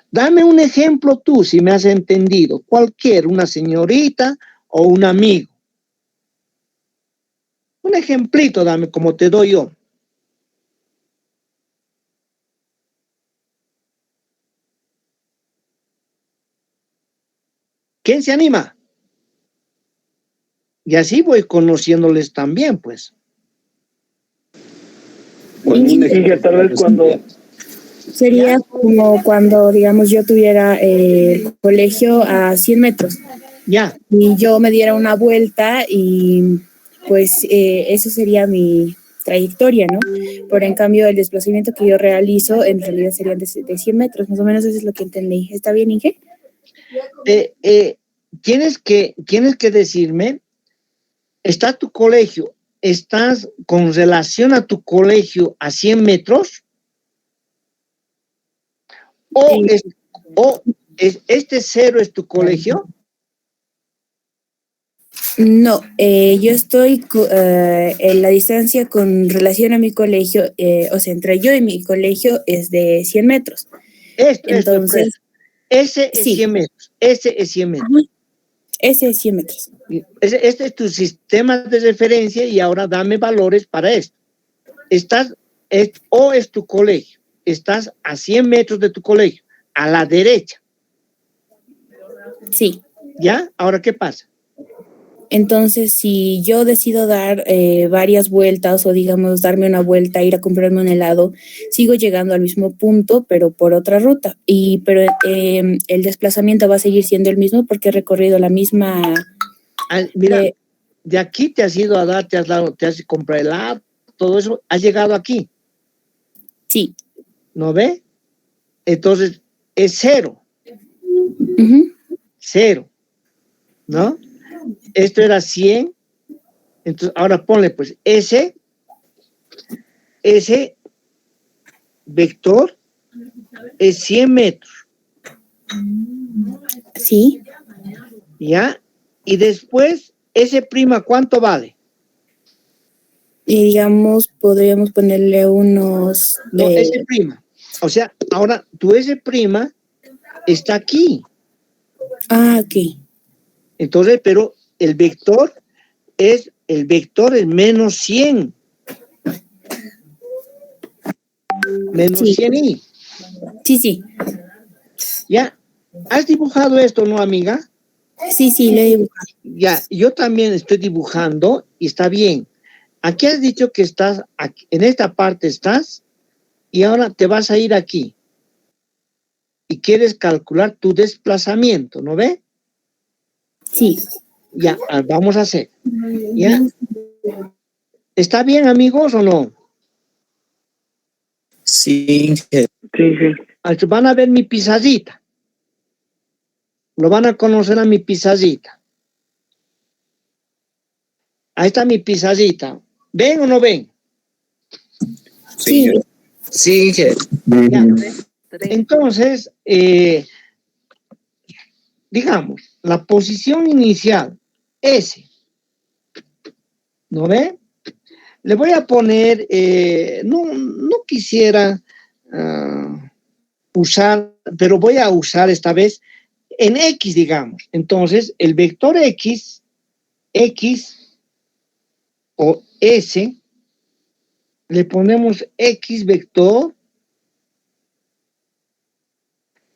Dame un ejemplo tú, si me has entendido. Cualquier, una señorita o un amigo. Un ejemplito dame, como te doy yo. ¿Quién se anima? Y así voy conociéndoles también, pues. Inge, tal vez cuando... Sería como cuando, digamos, yo tuviera el colegio a 100 metros. Ya. Y yo me diera una vuelta y pues eso sería mi trayectoria, ¿no? Pero en cambio el desplazamiento que yo realizo en realidad serían de 100 metros, más o menos eso es lo que entendí. ¿Está bien, Inge? Tienes que decirme, ¿está tu colegio, estás con relación a tu colegio a 100 metros? ¿O este 0 es tu colegio? No, yo estoy en la distancia con relación a mi colegio, o sea, entre yo y mi colegio es de 100 metros. Entonces, ese es 100 metros. Ese es 100 metros. Ajá. Ese es 100 metros. Este es tu sistema de referencia y ahora dame valores para esto. Es tu colegio. Estás a 100 metros de tu colegio, a la derecha. Sí. ¿Ya? Ahora, ¿qué pasa? Entonces, si yo decido dar varias vueltas o, digamos, darme una vuelta, ir a comprarme un helado, sigo llegando al mismo punto, pero por otra ruta. Pero el desplazamiento va a seguir siendo el mismo porque he recorrido la misma... Mira, de aquí te has ido a dar, te has comprado helado, todo eso, has llegado aquí. Sí. ¿No ve? Entonces, es 0. Uh-huh. 0. ¿No? Esto era 100. Entonces, ahora ponle, pues, ese vector es 100 metros. Sí. ¿Ya? Y después, ese prima, ¿cuánto vale? Y digamos, podríamos ponerle unos... No, ese prima. O sea, ahora, tu ese prima está aquí. Ah, ok. Entonces, pero el vector es menos 100. Menos Sí. 100i. Sí. ¿Ya? ¿Has dibujado esto, no, amiga? Sí, lo he dibujado. Ya, yo también estoy dibujando y está bien. Aquí has dicho que estás, aquí, en esta parte estás, y ahora te vas a ir aquí. Y quieres calcular tu desplazamiento, ¿no ve? Sí. Ya, vamos a hacer. ¿Ya? ¿Está bien, amigos, o no? Sí. Van a ver mi pizarrita. Lo van a conocer a mi pizarrita. Ahí está mi pizarrita. ¿Ven o no ven? Sí. Sí. Ya. Entonces, digamos, la posición inicial, S. ¿No ve? Le voy a poner, no quisiera usar, pero voy a usar esta vez en X, digamos. Entonces, el vector X o S, le ponemos X vector,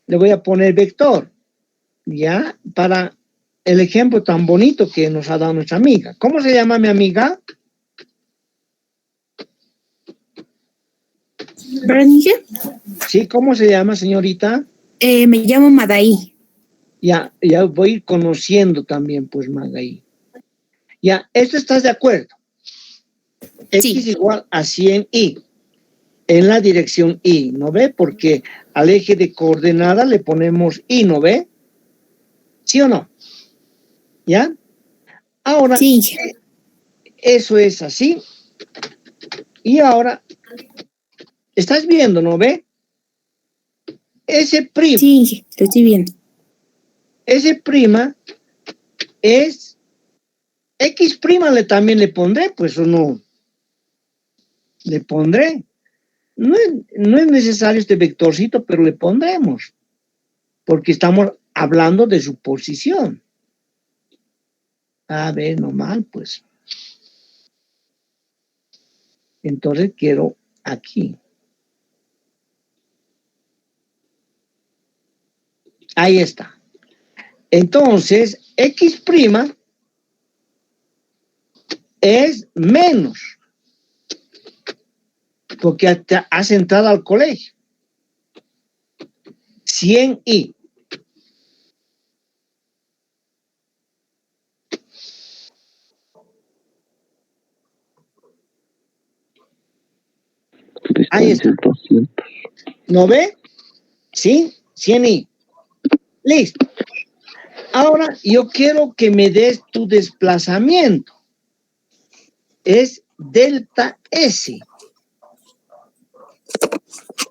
le voy a poner vector, ¿ya? Para el ejemplo tan bonito que nos ha dado nuestra amiga. ¿Cómo se llama mi amiga? ¿Berenice? Sí, ¿cómo se llama, señorita? Me llamo Madaí. Ya voy a ir conociendo también, pues, Madaí. Ya, ¿esto estás de acuerdo? Sí. X igual a 100i. En la dirección y, ¿no ve? Porque al eje de coordenada le ponemos y, ¿no ve? ¿Sí o no? ¿Ya? Ahora, Sí. Eso es así. Y ahora, estás viendo, ¿no ve? Ese prima. Sí, lo estoy viendo. Ese prima es X prima también le pondré, pues o no. Le pondré. No es necesario este vectorcito, pero le pondremos. Porque estamos hablando de su posición. A ver, no mal, pues. Entonces quiero aquí. Ahí está. Entonces, X' es menos. Porque has entrado al colegio. 100i. Ahí está. 200. ¿No ve? ¿Sí? 100i. Listo. Ahora yo quiero que me des tu desplazamiento. Es delta S.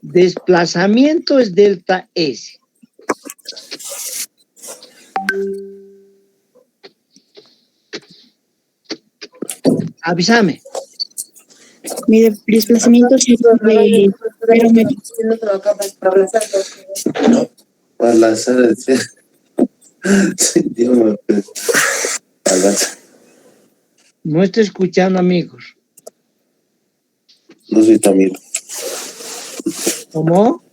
Desplazamiento es delta S. Avísame. Mi desplazamiento es de 0 metros. No, para lanzar No estoy escuchando, amigos. No soy tu amigo. ¿Cómo?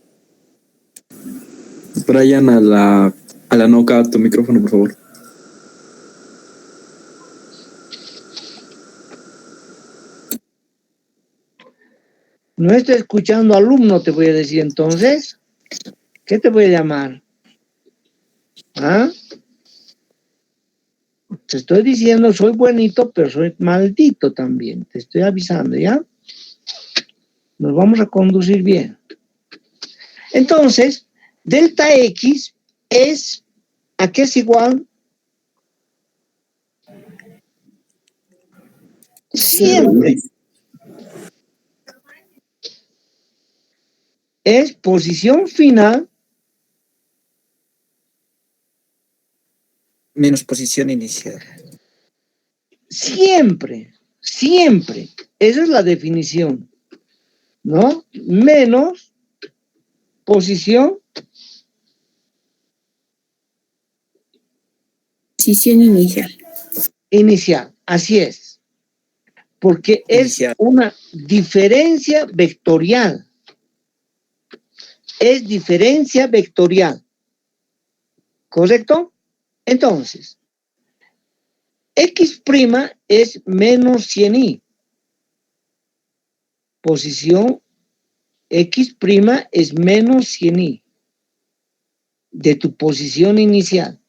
Brian, a la noca, tu micrófono, por favor. No estoy escuchando, alumno, te voy a decir entonces. ¿Qué te voy a llamar? ¿Ah? Te estoy diciendo, soy buenito, pero soy maldito también. Te estoy avisando, ¿ya? Nos vamos a conducir bien. Entonces, delta X es, ¿a qué es igual? Siempre. Es posición final menos posición inicial. Siempre, siempre. Esa es la definición, ¿no? Menos posición inicial. Inicial, así es. Porque inicial. Es una diferencia vectorial. Es diferencia vectorial. ¿Correcto? Entonces, X' es menos 100i. Posición X' es menos 100i de tu posición inicial.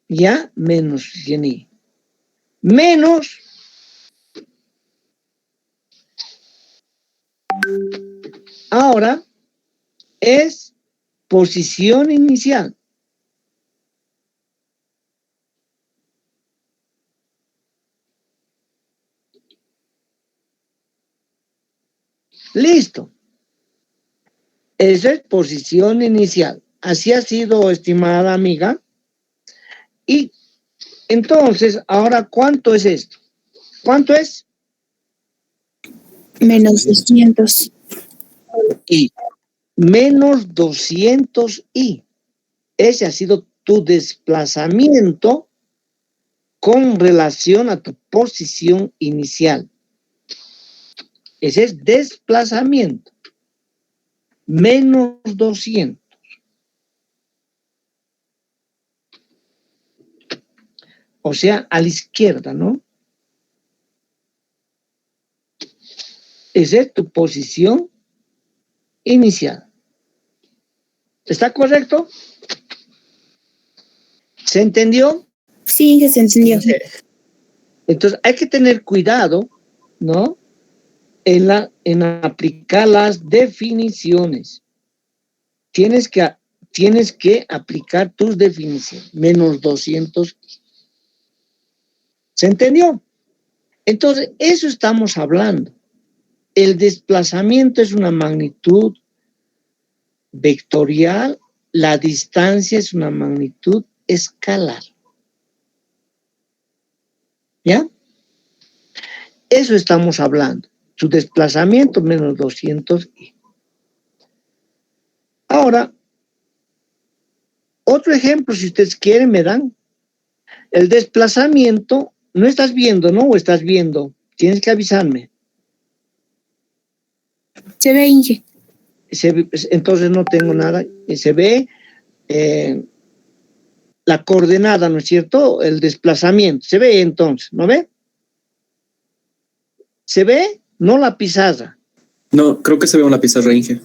Ya, menos 100i. Menos ahora es posición inicial. Listo. Esa es posición inicial. Así ha sido, estimada amiga. Y entonces, ahora, ¿cuánto es esto? ¿Cuánto es? Menos 200. Y menos 200i. Ese ha sido tu desplazamiento con relación a tu posición inicial. Ese es desplazamiento. Menos 200. O sea, a la izquierda, ¿no? Esa es tu posición inicial. ¿Está correcto? ¿Se entendió? Sí, se entendió. Entonces, hay que tener cuidado, ¿no? En aplicar las definiciones. tienes que aplicar tus definiciones, menos 200. ¿Se entendió? Entonces, eso estamos hablando. El desplazamiento es una magnitud vectorial, la distancia es una magnitud escalar. ¿Ya? Eso estamos hablando. Su desplazamiento menos 200. Ahora, otro ejemplo, si ustedes quieren, me dan. El desplazamiento, no estás viendo, ¿no? ¿O estás viendo? Tienes que avisarme. Se ve, Inge. Entonces no tengo nada. Se ve la coordenada, ¿no es cierto? El desplazamiento. Se ve entonces, ¿no ve? ¿Se ve? No la pizarra. No, creo que se ve una pizarra, Inge.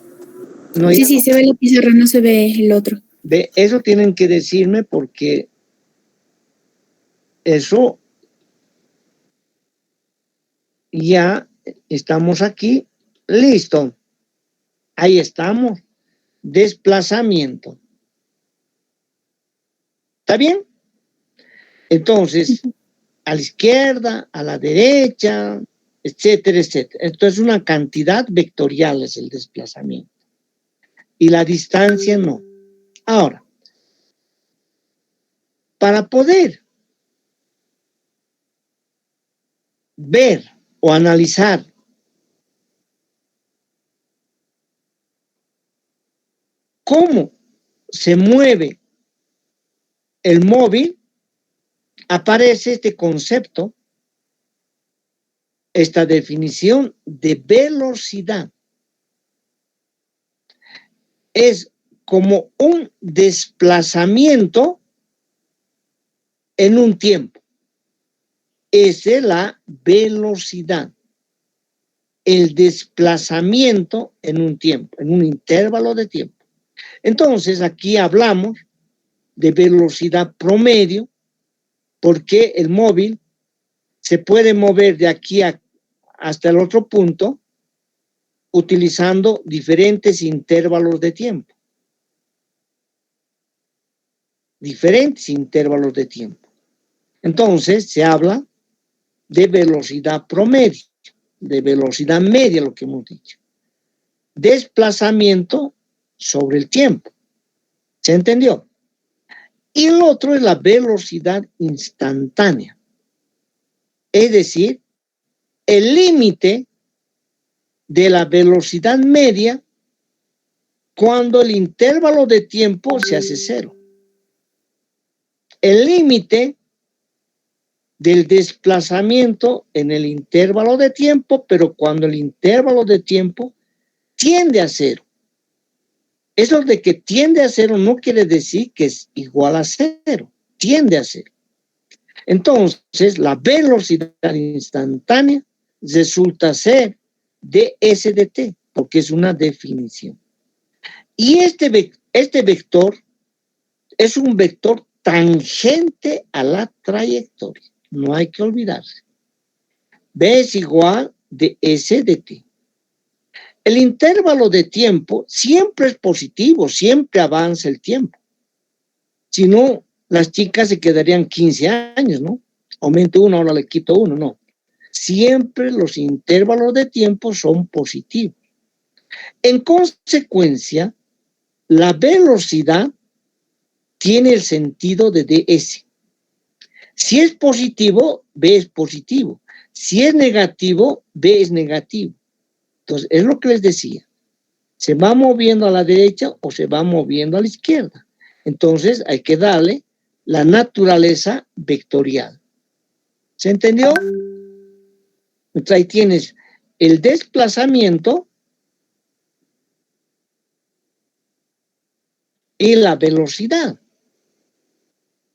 No, Sí, se ve la pizarra, no se ve el otro. Ve, eso tienen que decirme porque eso ya estamos aquí. Listo. Ahí estamos. Desplazamiento. ¿Está bien? Entonces, a la izquierda, a la derecha, etcétera, etcétera. Esto es una cantidad vectorial, es el desplazamiento. Y la distancia no. Ahora, para poder ver o analizar cómo se mueve el móvil, aparece este concepto, esta definición de velocidad. Es como un desplazamiento en un tiempo. Esa es la velocidad. El desplazamiento en un tiempo, en un intervalo de tiempo. Entonces, aquí hablamos de velocidad promedio, porque el móvil se puede mover de aquí hasta el otro punto utilizando diferentes intervalos de tiempo. Diferentes intervalos de tiempo. Entonces, se habla de velocidad promedio, de velocidad media, lo que hemos dicho. Desplazamiento sobre el tiempo. ¿Se entendió? Y el otro es la velocidad instantánea. Es decir, el límite de la velocidad media cuando el intervalo de tiempo se hace cero. El límite del desplazamiento en el intervalo de tiempo, pero cuando el intervalo de tiempo tiende a cero. Eso de que tiende a cero no quiere decir que es igual a cero, tiende a cero. Entonces, la velocidad instantánea resulta ser ds de t, porque es una definición. Y este vector es un vector tangente a la trayectoria. No hay que olvidarse. B es igual de S de t. El intervalo de tiempo siempre es positivo, siempre avanza el tiempo. Si no, las chicas se quedarían 15 años, ¿no? Aumento uno, ahora le quito uno, no. Siempre los intervalos de tiempo son positivos. En consecuencia, la velocidad tiene el sentido de ds. Si es positivo, B es positivo. Si es negativo, B es negativo. Entonces, es lo que les decía. ¿Se va moviendo a la derecha o se va moviendo a la izquierda? Entonces, hay que darle la naturaleza vectorial. ¿Se entendió? Entonces, ahí tienes el desplazamiento y la velocidad,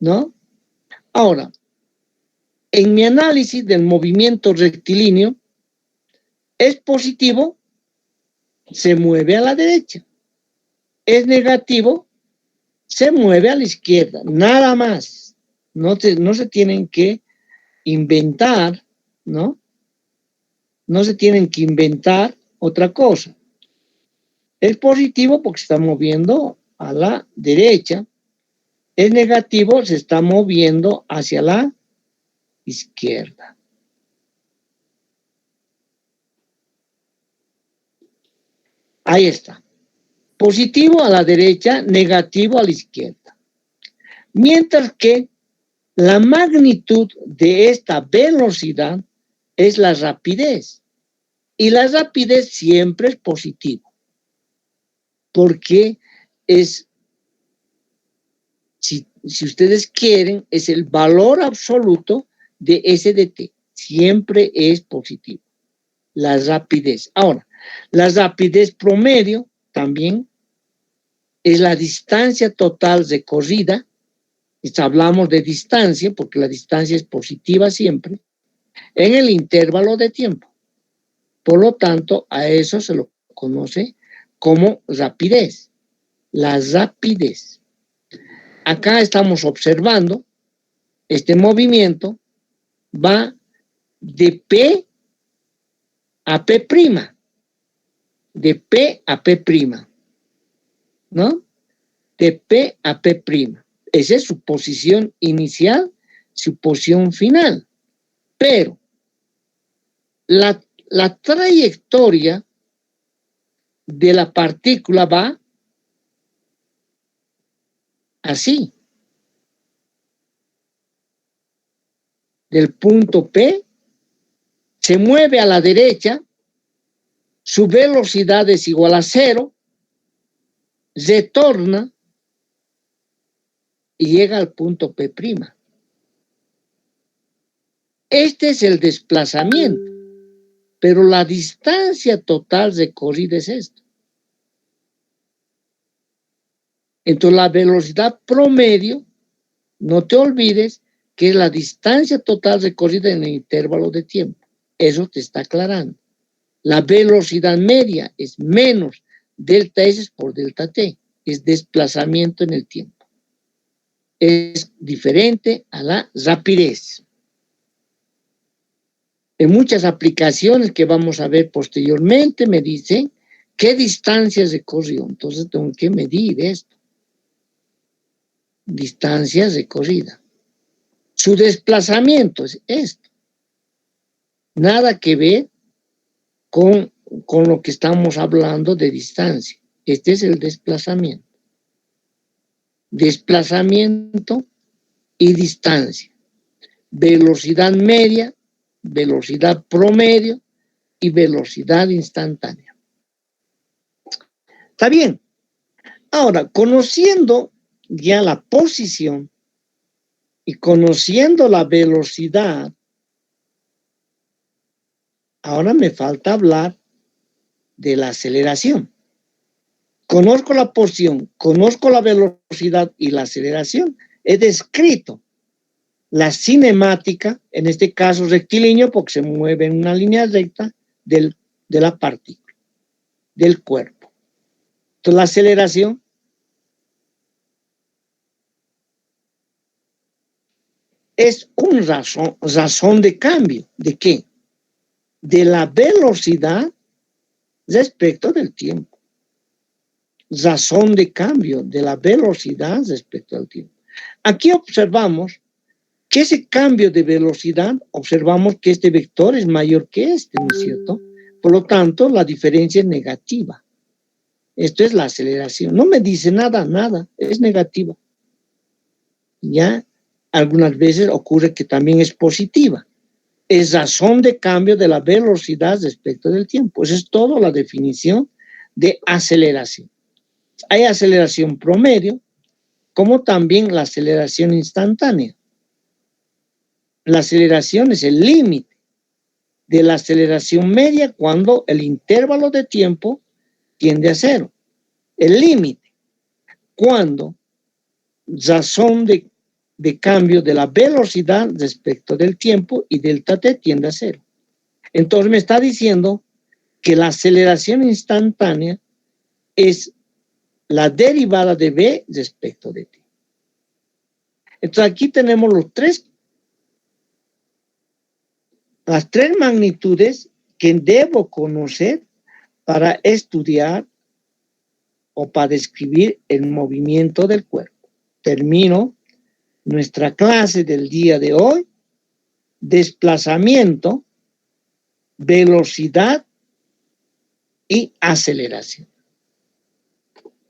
¿no? Ahora, en mi análisis del movimiento rectilíneo, es positivo, se mueve a la derecha. Es negativo, se mueve a la izquierda. Nada más. No se tienen que inventar, ¿no? No se tienen que inventar otra cosa. Es positivo porque se está moviendo a la derecha. Es negativo, se está moviendo hacia la izquierda. Ahí está. Positivo a la derecha, negativo a la izquierda. Mientras que la magnitud de esta velocidad es la rapidez. Y la rapidez siempre es positivo. Porque es, si ustedes quieren, es el valor absoluto de S de t. Siempre es positivo. La rapidez. Ahora, la rapidez promedio también es la distancia total recorrida. Hablamos de distancia porque la distancia es positiva siempre en el intervalo de tiempo. Por lo tanto, a eso se lo conoce como rapidez. La rapidez. Acá estamos observando este movimiento va de P a P', de P a P', ¿no? De P a P'. Esa es su posición inicial, su posición final. Pero la trayectoria de la partícula va así. Del punto P se mueve a la derecha, su velocidad es igual a 0, retorna y llega al punto P'. Este es el desplazamiento, pero la distancia total recorrida es esto. Entonces la velocidad promedio, no te olvides que es la distancia total recorrida en el intervalo de tiempo. Eso te está aclarando. La velocidad media es menos delta S por delta T. Es desplazamiento en el tiempo. Es diferente a la rapidez. En muchas aplicaciones que vamos a ver posteriormente me dicen qué distancia recorrió. Entonces tengo que medir esto. Distancia recorrida. Su desplazamiento es esto. Nada que ver con lo que estamos hablando de distancia. Este es el desplazamiento. Desplazamiento y distancia. Velocidad media, velocidad promedio y velocidad instantánea. Está bien. Ahora, conociendo ya la posición y conociendo la velocidad, ahora me falta hablar de la aceleración. Conozco la posición, conozco la velocidad y la aceleración. He descrito la cinemática, en este caso rectilíneo, porque se mueve en una línea recta de la partícula, del cuerpo. Entonces la aceleración es una razón de cambio. ¿De qué? De la velocidad respecto del tiempo. Razón de cambio de la velocidad respecto al tiempo. Aquí observamos que ese cambio de velocidad, observamos que este vector es mayor que este, ¿no es cierto? Por lo tanto, la diferencia es negativa. Esto es la aceleración. No me dice nada, es negativa. Ya, algunas veces ocurre que también es positiva. Es razón de cambio de la velocidad respecto del tiempo. Esa es toda la definición de aceleración. Hay aceleración promedio, como también la aceleración instantánea. La aceleración es el límite de la aceleración media cuando el intervalo de tiempo tiende a 0. El límite cuando razón de cambio de la velocidad respecto del tiempo y delta t tiende a 0. Entonces me está diciendo que la aceleración instantánea es la derivada de v respecto de t. Entonces aquí tenemos las tres magnitudes que debo conocer para estudiar o para describir el movimiento del cuerpo. Termino nuestra clase del día de hoy. Desplazamiento, velocidad y aceleración.